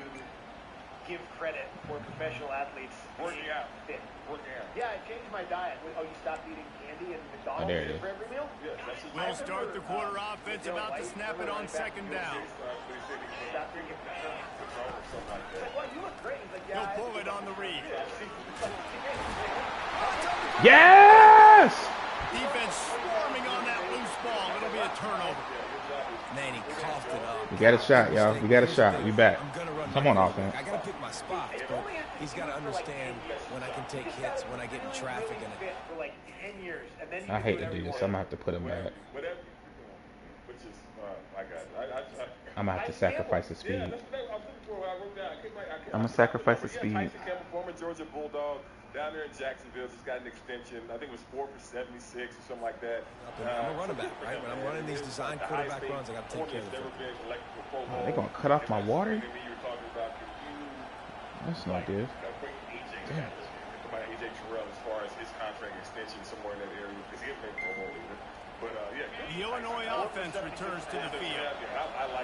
Speaker 11: give credit for professional athletes
Speaker 8: Working out.
Speaker 11: fit.
Speaker 8: Working out.
Speaker 11: Yeah, I changed my diet. Oh, you stopped eating candy and McDonald's
Speaker 1: there it is.
Speaker 11: for every meal?
Speaker 8: Yes, that's just
Speaker 2: We'll start the quarter offense, about to snap it on second down.
Speaker 11: Stop drinking Patron. Like, well, you look great. He's like, yeah.
Speaker 2: He'll pull it on the read.
Speaker 1: Yes!
Speaker 2: Defense swarming on that loose ball. It'll be a turnover.
Speaker 6: Man, he coughed it up.
Speaker 1: We got a shot, y'all. We got a shot. We back.
Speaker 6: I'm gonna run
Speaker 1: Come
Speaker 6: my
Speaker 1: on,
Speaker 6: quarterback.
Speaker 1: offense.
Speaker 6: I gotta pick my spots, but he's gotta understand when I can take hits, when I get in traffic, and
Speaker 11: Fit for like 10 years, and then you
Speaker 1: I
Speaker 11: can
Speaker 1: hate
Speaker 11: do
Speaker 1: to do
Speaker 11: whatever
Speaker 1: this.
Speaker 11: you
Speaker 1: I'm
Speaker 11: want.
Speaker 1: going to have to put him back.
Speaker 10: Whatever you're doing, which is, I got it.
Speaker 1: I'm going to have to sacrifice the
Speaker 10: Yeah,
Speaker 1: speed.
Speaker 10: that's what I was looking for when I wrote down.
Speaker 1: I'm gonna sacrifice the speed.
Speaker 10: Tyson Campbell, former Georgia Bulldog, down there in Jacksonville, just got an extension. I think it was 4 for 76 or something like that.
Speaker 6: I'm a running back, right? When I'm running these design quarterback runs, I gotta take care of
Speaker 10: Never
Speaker 6: it.
Speaker 10: been elected for Pro Bowl.
Speaker 1: They gonna cut off my water?
Speaker 10: And then you were talking about the
Speaker 1: That's not good.
Speaker 10: Damn. About AJ Terrell as far as his contract extension somewhere in that area because he had been Pro Bowl leader. But yeah.
Speaker 2: The Illinois offense returns to the field.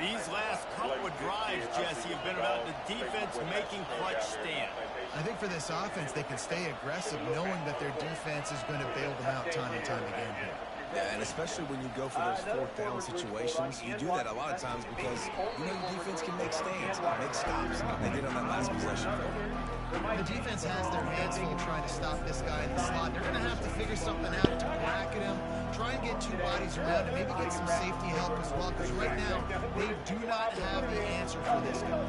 Speaker 2: These last couple of drives, Jesse, have been about the defense making clutch stands.
Speaker 7: I think for this offense, they can stay aggressive knowing that their defense is going to bail them out time and time again here.
Speaker 6: Yeah, and especially when you go for those fourth down situations, you do that a lot of times because you know your defense can make stands, make stops, like they did on that last possession.
Speaker 7: The defense has their hands full trying to stop this guy in the slot. They're going to have to figure something out to bracket him, try and get two bodies around and maybe get some safety help as well, because right now they do not have the answer for this guy.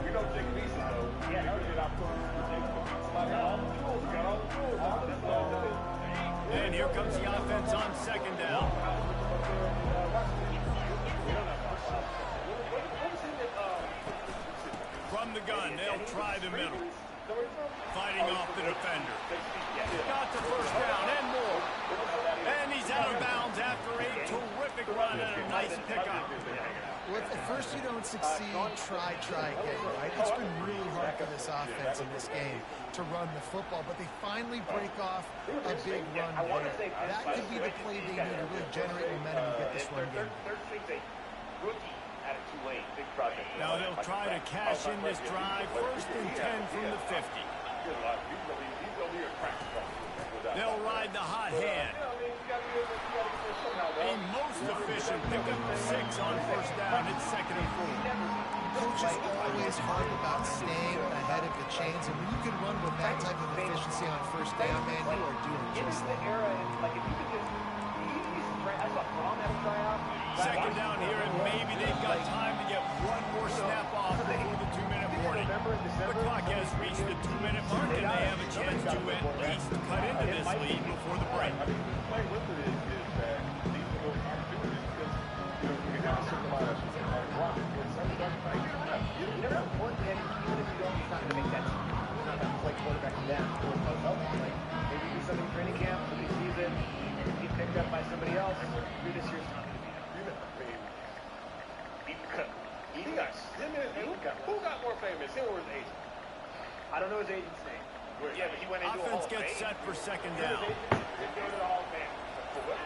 Speaker 10: We know Jake Beason, though. Yeah, he get opportunity to somebody all the tools. Got all the tools.
Speaker 2: And here comes the offense on second down. From the gun, they'll try the middle. Fighting off the defender. Got the first down and more. And he's out of bounds after a terrific run and a nice pickup.
Speaker 7: Well, if at first you don't succeed, try again, right? It's been really hard for this offense in this game to run the football, but they finally break off a big run play. That could be the play they need to really generate momentum and get this run game.
Speaker 11: Rookie at it too late. Big project.
Speaker 2: Now they'll try to cash in this drive. 1st and 10 from the 50. They'll ride the hot hand. A most efficient pickup of 6 on first down. It's 2nd and 4.
Speaker 7: Coaches always harp about staying ahead of the chains, and when you can run with that type of efficiency on first down, man, you are doing just that.
Speaker 11: Like if you could just, I saw Braun have a tryout.
Speaker 2: Second down here, and maybe they've got time to get one more snap off before the 2-minute warning. The clock has reached the 2-minute mark, and they have a chance to at least cut into this lead before the break.
Speaker 11: Maybe do something in training camp, somebody sees it, get picked up by somebody else. Do this year's
Speaker 10: Who got more famous, him or his agent?
Speaker 11: I don't know his agent's name.
Speaker 8: Yeah, but he went into a Hall
Speaker 2: Offense
Speaker 8: of
Speaker 2: gets
Speaker 8: Fame.
Speaker 2: set for second down.
Speaker 11: His agent did go to the Hall of Fame. For what?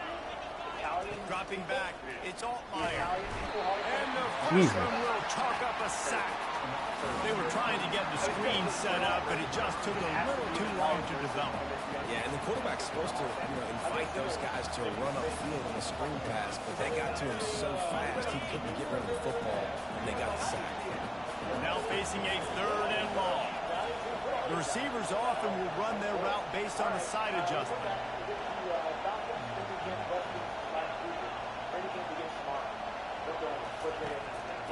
Speaker 2: Dropping back, it's Altmaier. And the
Speaker 1: Jesus.
Speaker 2: freshman will chalk up a sack. They were trying to get the screen set up, but it just took a little too long to develop.
Speaker 6: Yeah, and the quarterback's supposed to, invite those guys to run upfield on a screen pass, but they got to him so fast he couldn't get rid of the football, and they got the sack.
Speaker 2: Now facing a 3rd and long. The receivers often will run their route based on a side adjustment.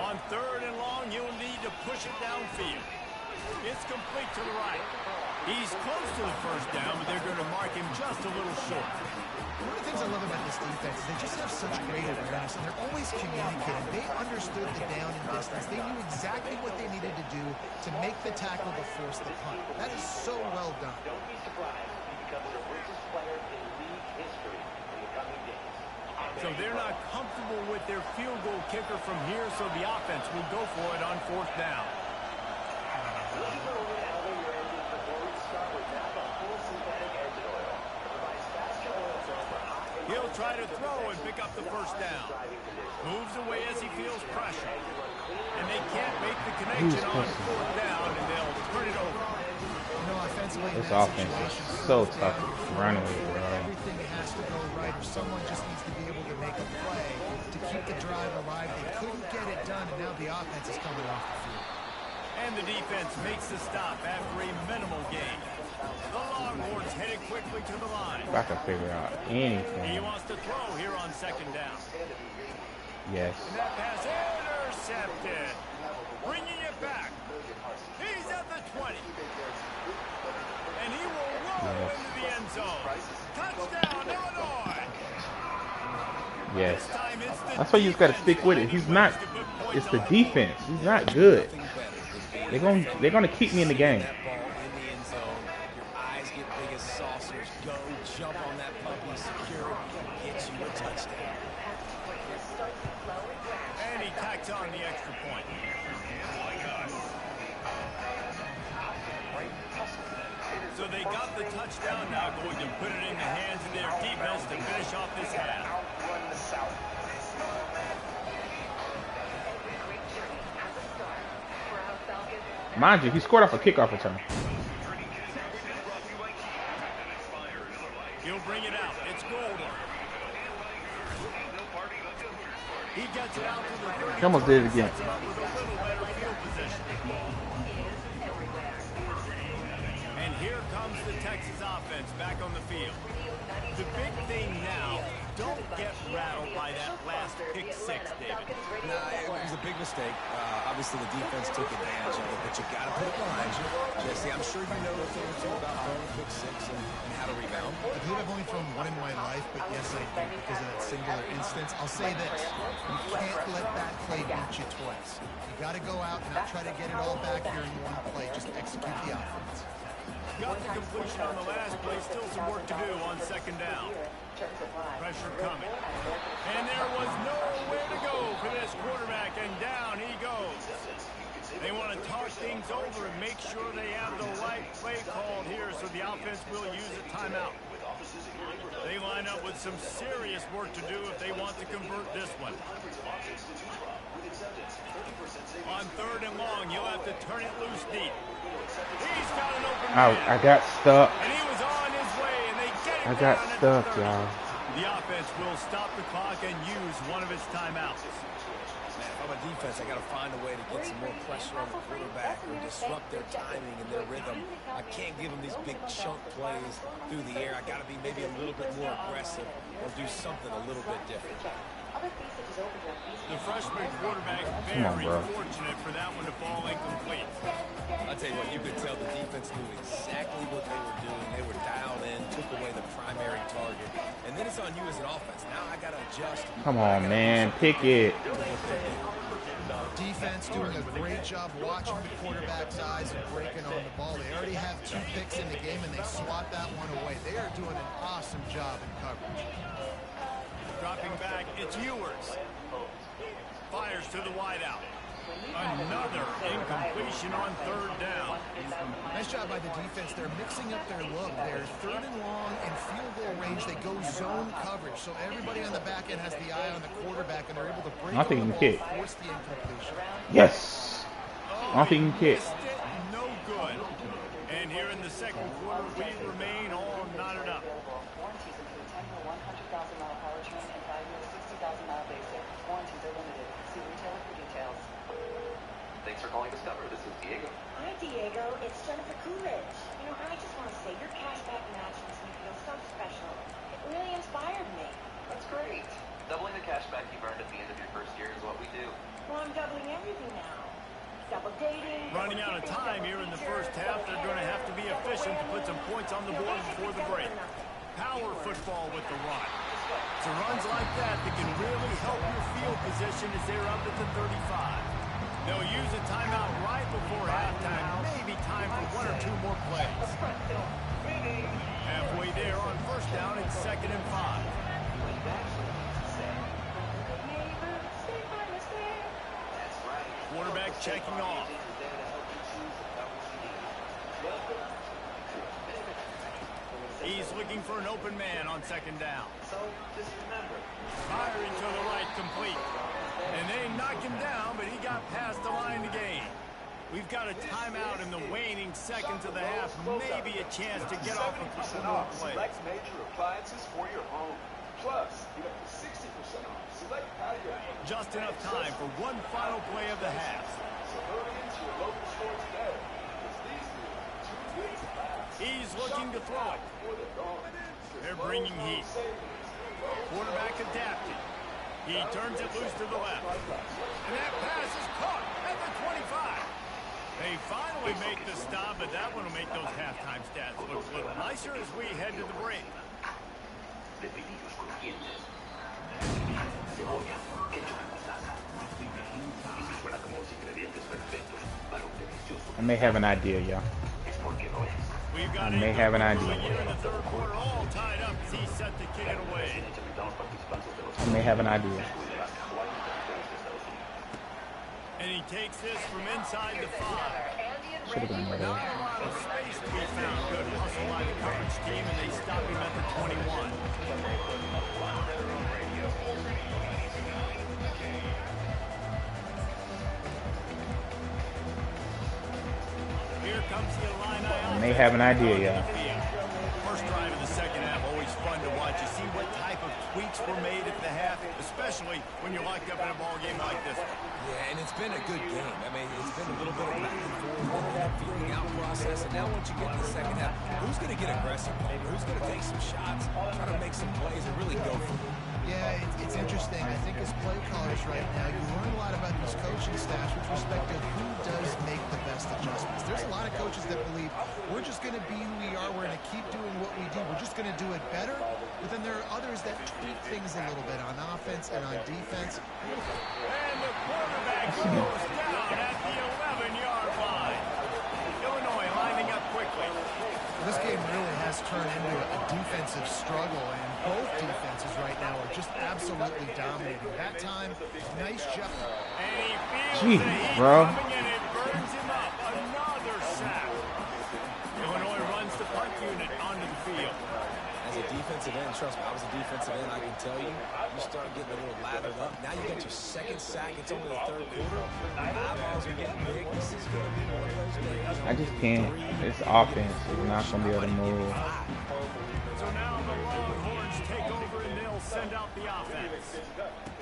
Speaker 2: On 3rd and long, you'll need to push it downfield. It's complete to the right. He's close to the first down, but they're going to mark him just a little short.
Speaker 7: One of the things I love about this defense is they just have such great awareness, and they're always communicating. They understood the down and distance. They knew exactly what they needed to do to make the tackle to force the punt. That is so well done.
Speaker 8: Don't be surprised if he becomes the richest player in league history in the coming days.
Speaker 2: So they're not comfortable with their field goal kicker from here, so the offense will go for it on 4th down. He'll try to throw and pick up the first down. Moves away as he feels pressure. And they can't make the connection on 4th down, and they'll turn it over.
Speaker 7: Offensively,
Speaker 1: This offense is so tough to run with, bro.
Speaker 7: Everything has to go right, or someone just needs to be able to make a play to keep the drive alive. They couldn't get it done, and now the offense is coming off the field.
Speaker 2: And the defense makes the stop after a minimal gain. The Longhorns headed quickly to the line.
Speaker 1: If I can figure out anything.
Speaker 2: He wants to throw here on 2nd down.
Speaker 1: Yes.
Speaker 2: And that pass intercepted. Bringing it back. He's at the 20. And he will roll into the end zone. Touchdown, Illinois.
Speaker 1: Yes. That's why you just got to stick with it. He's not. It's the defense. He's not good. They're gonna keep me in the game.
Speaker 6: Go jump on that puppy, secure it, gets you a touchdown.
Speaker 2: And he tacks on the extra point. So they got the touchdown, now going to put it in the hands of their defense to finish off this half.
Speaker 1: Mind you, he scored off a kickoff return.
Speaker 2: He'll bring it out. It's Golden. He gets it out to the 30.
Speaker 1: He almost did it again.
Speaker 2: With a little better field position. And here comes the Texas offense back on the field. The big thing now, don't get rattled by that last pick 6, David.
Speaker 6: Nah, it was a big mistake. Obviously, the defense took advantage of it, but you got to put it behind you. Jesse, I'm sure you know a thing or two about throwing pick 6 and how to rebound.
Speaker 7: I believe I've only thrown one in my life, but yes, I do because of that singular instance. I'll say this. You can't let that play beat you twice. You got to go out and not try to get it all back here in one play. Just execute the offense.
Speaker 2: Got the completion on the last play. Still some work to do on 2nd down. Pressure coming. And there was nowhere to go for this quarterback, and down he goes. They want to talk things over and make sure they have the right play called here, so the offense will use a timeout. They line up with some serious work to do if they want to convert this one. On 3rd and long, you'll have to turn it loose deep. He's got an open man.
Speaker 1: I got stuck.
Speaker 2: And he was on his way, and they get him
Speaker 1: I got
Speaker 2: down at
Speaker 1: stuck,
Speaker 2: the 30.
Speaker 1: y'all.
Speaker 2: The offense will stop the clock and use one of its timeouts.
Speaker 6: Man, if I'm a defense, I got to find a way to get some more pressure on the quarterback or disrupt their timing and their rhythm. I can't give them these big chunk plays through the air. I got to be maybe a little bit more aggressive or do something a little bit different.
Speaker 2: The freshman quarterback very fortunate for that one to fall incomplete.
Speaker 6: I'll tell you what, you could tell the defense knew exactly what they were doing. They were dialed in, took away the primary target. And then it's on you as an offense. Now I got to adjust.
Speaker 1: Come on, man. Pick it.
Speaker 7: Defense doing a great job watching the quarterback's eyes and breaking on the ball. They already have 2 picks in the game, and they swat that one away. They are doing an awesome job in coverage.
Speaker 2: Dropping back, it's Ewers. Fires to the wideout. Another incompletion on 3rd down.
Speaker 7: Nice job by the defense. They're mixing up their look. They're 3rd and long and field goal range. They go zone coverage. So everybody on the back end has the eye on the quarterback, and they're able to break the ball, force the incompletion.
Speaker 1: Yes. Nothing kick.
Speaker 2: No good. And here in the second quarter, we remain all knotted up.
Speaker 3: Warranties include 10-year 100,000-mile powertrain and 5-year 60,000-mile basic. Warranties are limited. See retailer for details.
Speaker 4: Thanks for calling Discover. This is Diego.
Speaker 12: Hi, Diego. It's Jennifer Coolidge. You know, I just want to say your cashback match makes me feel so special. It really inspired me.
Speaker 4: That's great. Doubling the cash back you've earned at the end of your first year is what we do.
Speaker 12: Well, I'm doubling everything now. Double dating.
Speaker 2: Running out of time here in the first half. They're going to have to be efficient to put some points on the board before the break. Power football with the run. It's runs like that can really help your field position as they're up at the 35. They'll use a timeout right before halftime. Maybe time for 1 or 2 more plays. Halfway there on first down, it's 2nd and 5. Quarterback checking off. He's looking for an open man on 2nd down.
Speaker 4: So, just remember.
Speaker 2: Firing to the right, complete. And they knocked him down, but he got past the line to gain. We've got a timeout in the waning seconds of the half. Maybe a chance to get off a couple more plays.
Speaker 13: Select major appliances for your home. Plus, get up to 60% off. Select patio.
Speaker 2: Just enough time for one final play of the half.
Speaker 13: So hurry into your local store today. These 2 weeks last.
Speaker 2: He's looking to throw it. They're bringing heat. Quarterback adapted. He turns it loose to the left. And that pass is caught at the 25. They finally make the stop, but that one will make those halftime stats look a little nicer as we head to the break.
Speaker 1: I may have an idea, y'all. I may have an idea. I may have an idea.
Speaker 2: And he takes this from inside the 5.
Speaker 1: Should have been better.
Speaker 2: Not a lot of space to be found. Good hustle by the coverage team, and they stop him at the 21. Here comes the Illini.
Speaker 1: I may have an idea, y'all.
Speaker 2: First drive of the second half, always fun to watch. You see what type of tweaks were made at the half, especially when you're locked up in a ball game like this.
Speaker 6: Yeah, and it's been a good game. I mean, it's been a little bit of back and forth, figuring out process, and now once you get to the second half, who's going to get aggressive? Who's going to take some shots, try to make some plays, and really go for it?
Speaker 7: Yeah, it's interesting. I think as play callers right now, you learn a lot about these coaching staffs with respect to who does make the best adjustments. There's a lot of coaches that believe we're just going to be who we are. We're going to keep doing what we do. We're just going to do it better. But then there are others that tweak things a little bit on offense and on defense.
Speaker 2: And the quarterback goes down at the 11-yard line. Illinois lining up quickly.
Speaker 7: This game really has turned into a defensive struggle, and both defenses right now are just absolutely dominating. That time, nice job.
Speaker 2: And he feels
Speaker 1: Jeez,
Speaker 2: the heat
Speaker 1: bro.
Speaker 2: coming in. It burns him up. Another sack. Illinois runs the punt unit onto the field.
Speaker 6: As a defensive end, trust me, I was a defensive end, I can tell you, you start getting a little lathered up. Now you got your second sack. It's only the 3rd quarter. Eyeballs are getting big. This is going to be one of those days.
Speaker 1: I just can't. This offense is not going to be able to move.
Speaker 2: So now the Longhorns take over and they'll send out the offense.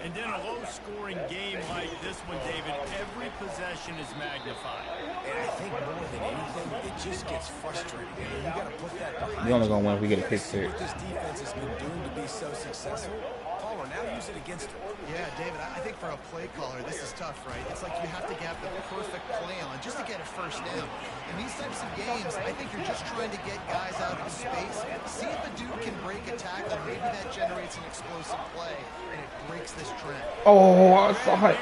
Speaker 2: And in a low-scoring game like this one, David, every possession is magnified.
Speaker 6: And I think more than anything, it just gets frustrating. You got to put that behind
Speaker 1: We're only going to win if we get a pick six.
Speaker 6: What this defense has been doing to be so successful, Palmer, now use it against them.
Speaker 7: Yeah, David, I think for a play caller, this is tough, right? It's like you have to get the perfect play on just to get a first down. In these types of games, I think you're just trying to get guys out of space, see if a dude can break a tackle, maybe that generates an explosive play, and it breaks this trend.
Speaker 1: Oh, I saw it.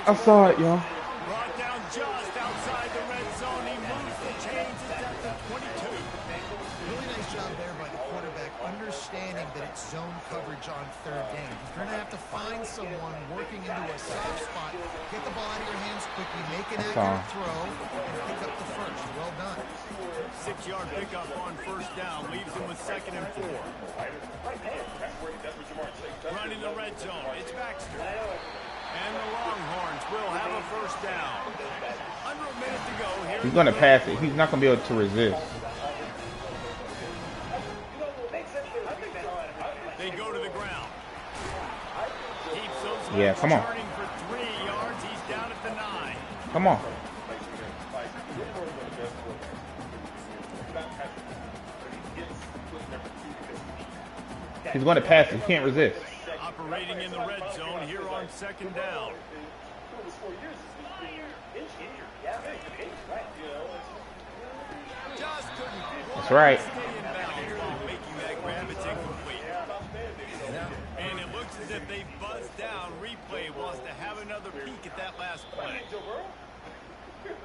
Speaker 1: I saw it, y'all.
Speaker 2: Brought down just outside the red zone. He moves the chains. It's at the 22.
Speaker 7: Really nice job there by the quarterback, understanding that it's zone coverage on 3rd down. You're going to have to find someone working into a soft spot, get the ball out of your hands quickly, make an accurate throw, and pick up the first. Well done.
Speaker 2: 6-yard pickup on first down leaves him with 2nd and 4. Running the red zone. It's Baxter. And the Longhorns will have a first down. Under a minute to go here.
Speaker 1: He's going to pass it. He's not going to be able to resist.
Speaker 2: They go to the ground. Keeps those
Speaker 1: Yeah, come on.
Speaker 2: turning for 3 yards. He's down at the 9.
Speaker 1: Come on. He's going to pass it. He can't resist.
Speaker 2: Operating in the red zone here on 2nd down.
Speaker 1: That's right.
Speaker 2: And it looks as if they buzzed down. Replay wants to have another peek at that last play.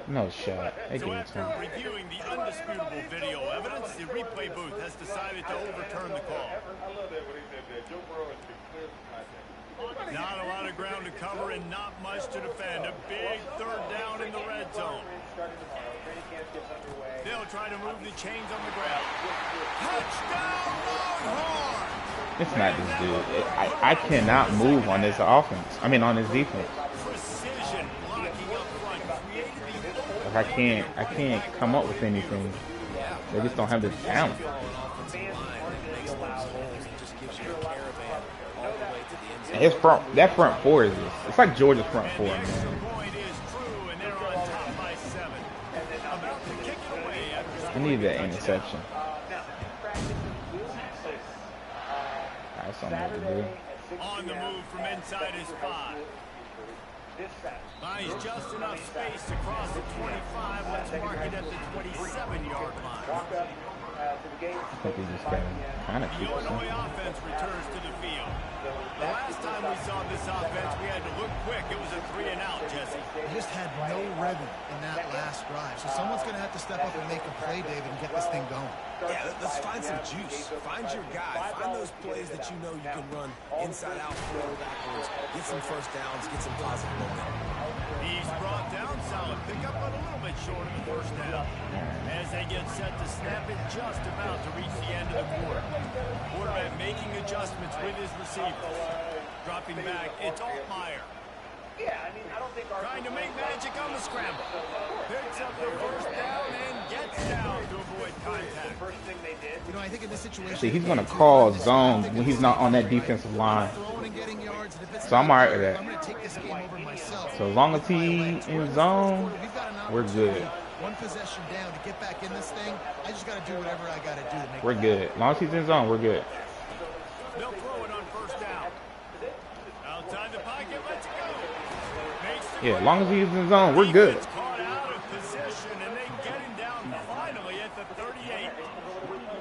Speaker 1: No shot. They
Speaker 2: So
Speaker 1: give it
Speaker 2: after
Speaker 1: to him.
Speaker 2: reviewing the undisputable video evidence, the replay booth has decided to overturn the call. Not a lot of ground to cover and not much to defend. A big 3rd down in the red zone. They'll try to move the chains on the ground. Touchdown, Longhorns!
Speaker 1: It's not this dude. I cannot move on this offense. I mean, on this defense.
Speaker 2: Precision blocking up front. Created
Speaker 1: Like I can't come up with anything. They just don't have the talent. And his that front four is just, it's like Georgia's front four, man. They need that interception. That's something to do.
Speaker 2: On the move from inside his 5. Buys just enough space to cross the 25. Let's mark it at the 27-yard line.
Speaker 1: I think he just got kind of keep
Speaker 2: Illinois offense returns to the field. The last time we saw this offense, we had to look quick. It was a 3-and-out, Jesse.
Speaker 7: They just had no rhythm in that last drive. So someone's going to have to step up and make a play, David, and get this thing going.
Speaker 6: Yeah, let's find some juice. Find your guy. Find those plays that you know you can run inside out, forward, backwards. Get some first downs. Get some positive momentum.
Speaker 2: He's brought down. Solid pickup, but a little bit short of the first down. As they get set to snap it, just about to reach the end of the quarter. Quarterback making adjustments with his receivers. Dropping back, it's Altmaier. Trying to make magic on the scramble. Picks up the first down and gets down to avoid contact. First thing they did.
Speaker 7: You know, I think in this situation,
Speaker 1: See, he's going to call zone when he's not on that defensive line. So I'm all right with that.
Speaker 7: I'm going to take this game over myself.
Speaker 1: So as long as he in zone, we're good.
Speaker 7: One possession down to get back in this thing. I just got to do whatever I got to do to make.
Speaker 1: We're good. As long as he's in zone, we're good.
Speaker 2: They'll throw it on first down. Outside the pocket, let's go.
Speaker 1: Yeah, as long as he's in zone, we're good.
Speaker 2: Caught out of position, and they get him down finally at the 38.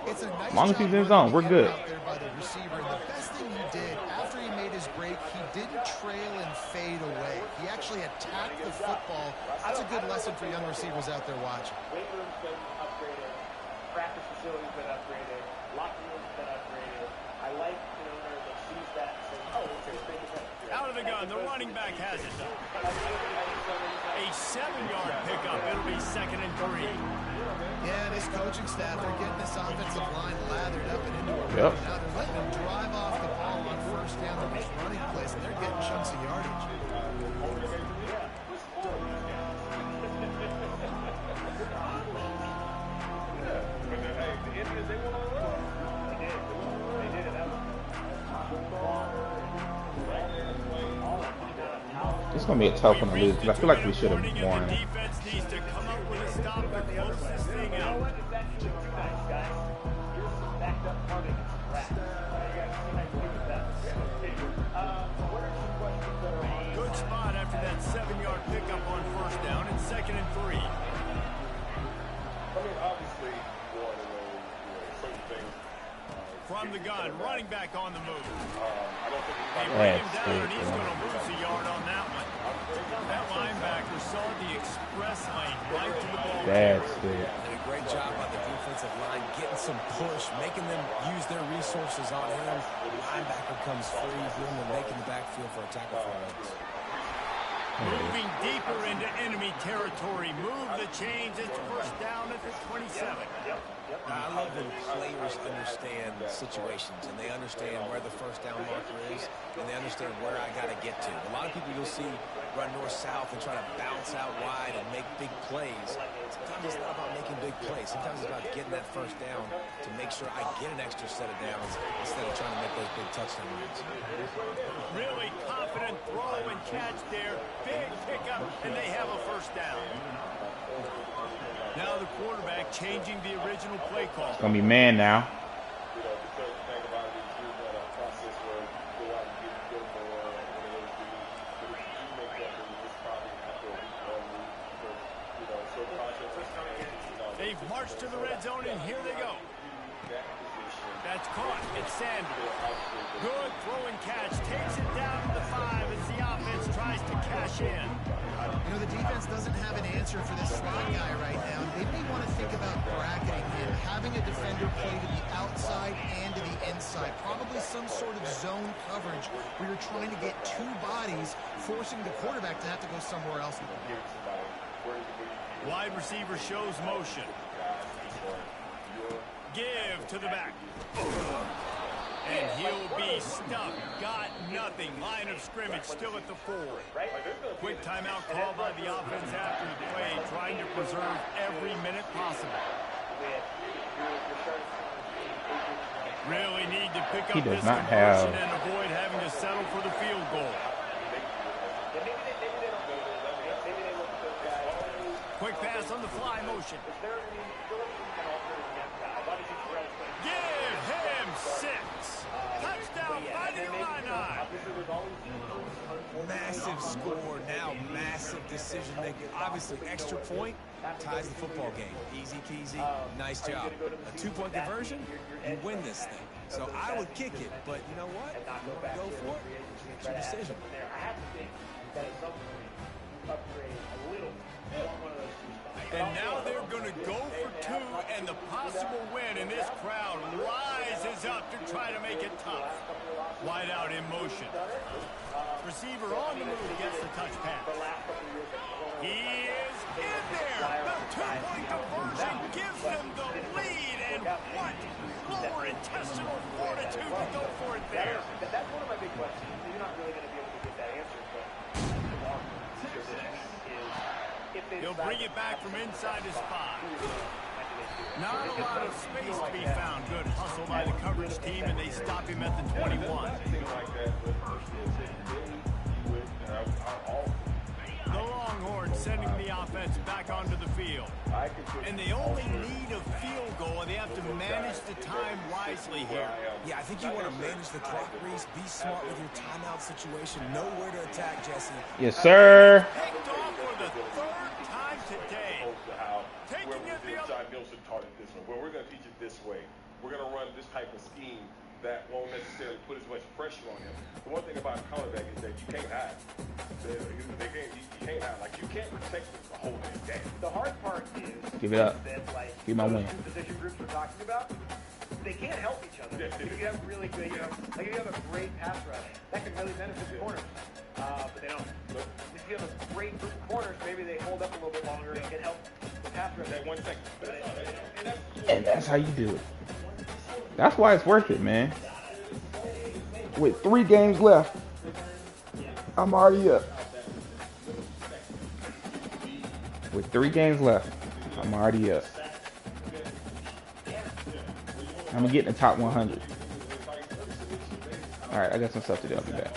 Speaker 7: It's a nice
Speaker 1: As long as he's in zone, we're good.
Speaker 7: out there by the receiver. And the best thing he did after he made his break, he didn't trail and fade away. He actually attacked the football. That's a good lesson for young receivers out there watching.
Speaker 11: Weight room's been upgraded. Practice facility's been upgraded. Locker room's been upgraded. I like an owner that sees that and says, oh, okay, make it better.
Speaker 2: Out of the gun, the running back has it. A 7-yard pickup. It'll be 2nd and 3.
Speaker 7: Yeah, this coaching staff, they're getting this offensive line lathered up and into a rhythm.
Speaker 1: Yep.
Speaker 7: Now they're letting them drive off the ball on first down on this running place, and they're getting chunks of yardage.
Speaker 1: It's going to be a tough one to lose because I feel like we should have won.
Speaker 2: Defense needs to come up with a stop to close this thing out. Good spot after that 7-yard pickup on first down and 2nd and 3.
Speaker 10: I mean, obviously, one of those, certain things.
Speaker 2: From the gun, running back on the move.
Speaker 10: I don't think
Speaker 2: They ran him down, and he's going to lose a yard on that one. That linebacker saw the express lane right to the ball.
Speaker 1: That's good.
Speaker 6: Did a great job by the defensive line, getting some push, making them use their resources on him. The linebacker comes free, giving them making the backfield for a tackle for legs.
Speaker 2: Moving deeper into enemy territory. Move the chains. It's first down at the 27.
Speaker 6: 7. I love when players understand situations and they understand where the first down marker is and they understand where I got to get to. A lot of people you'll see run north-south and try to bounce out wide and make big plays. Sometimes it's not about making big plays. Sometimes it's about getting that first down to make sure I get an extra set of downs instead of trying to make those big touchdown runs.
Speaker 2: Really confident throw and catch there. Big pickup, and they have a first down. Now the quarterback changing the original play call.
Speaker 1: It's going to be man now.
Speaker 2: They've marched to the red zone, and here they go. That's caught. It's Sanders. Good throw and catch. Takes it down to the 5 as the offense tries to cash in.
Speaker 7: You know, the defense doesn't have an answer for this slot guy right now. They may want to think about bracketing him, having a defender play to the outside and to the inside. Probably some sort of zone coverage where you're trying to get two bodies, forcing the quarterback to have to go somewhere else.
Speaker 2: Wide receiver shows motion. Give to the back. And he'll be stuffed. Got nothing. Line of scrimmage still at the 4. Quick timeout called by the offense after the play, trying to preserve every minute possible. Really need to pick up this conversion and avoid having to settle for the field goal. Quick pass on the fly motion. Give him 6. Touchdown, Fighting Illini.
Speaker 6: Massive score, now massive decision making. Obviously, extra point ties the football game. Easy peasy, nice job. A 2-point conversion, you win this thing. So I would kick it, but you know what? You want to go for it? It's your decision.
Speaker 2: And now they're going to go for 2, and the possible win, and this crowd rises up to try to make it tough. Wide out in motion. Receiver on the move gets the touch pass. He is in there. The 2-point conversion gives them the lead, and what lower intestinal fortitude to go for it there.
Speaker 11: That's one of my big questions. You're not really going to be able to get that answer, but
Speaker 2: he'll bring it back from inside his 5. Not a lot of space to be found. Good hustle by the coverage team, and they stop him at the 21. The Longhorns sending the offense back onto the field. And they only need a field goal, and they have to manage the time wisely here.
Speaker 6: Yeah, I think you want to manage the clock, Reese. Be smart with your timeout situation. Know where to attack, Jesse.
Speaker 1: Yes, sir.
Speaker 2: Picked off for the 3rd time today. Taking it the other.
Speaker 10: John Nielsen taught it this way. Well, we're going to teach it this way. We're going to run this type of scheme that won't necessarily put as much pressure on him. The one thing about a cornerback is that you can't hide. You can't hide. Like, you can't protect him the whole day.
Speaker 11: The hard part is
Speaker 1: give it up.
Speaker 11: That, like,
Speaker 1: give my win.
Speaker 11: The position groups we're talking about, they can't help each other. If you have really good, like if you have a great pass rush, that can really benefit the corners. But they don't. If you have a great group of corners, maybe they hold up a little bit longer and can help the pass rush.
Speaker 10: That 1 second.
Speaker 1: And that's how you do it. That's why it's worth it, man. With 3 games left, I'm already up. With 3 games left, I'm already up. I'm gonna get in the top 100. All right, I got some stuff to do. I'll be back.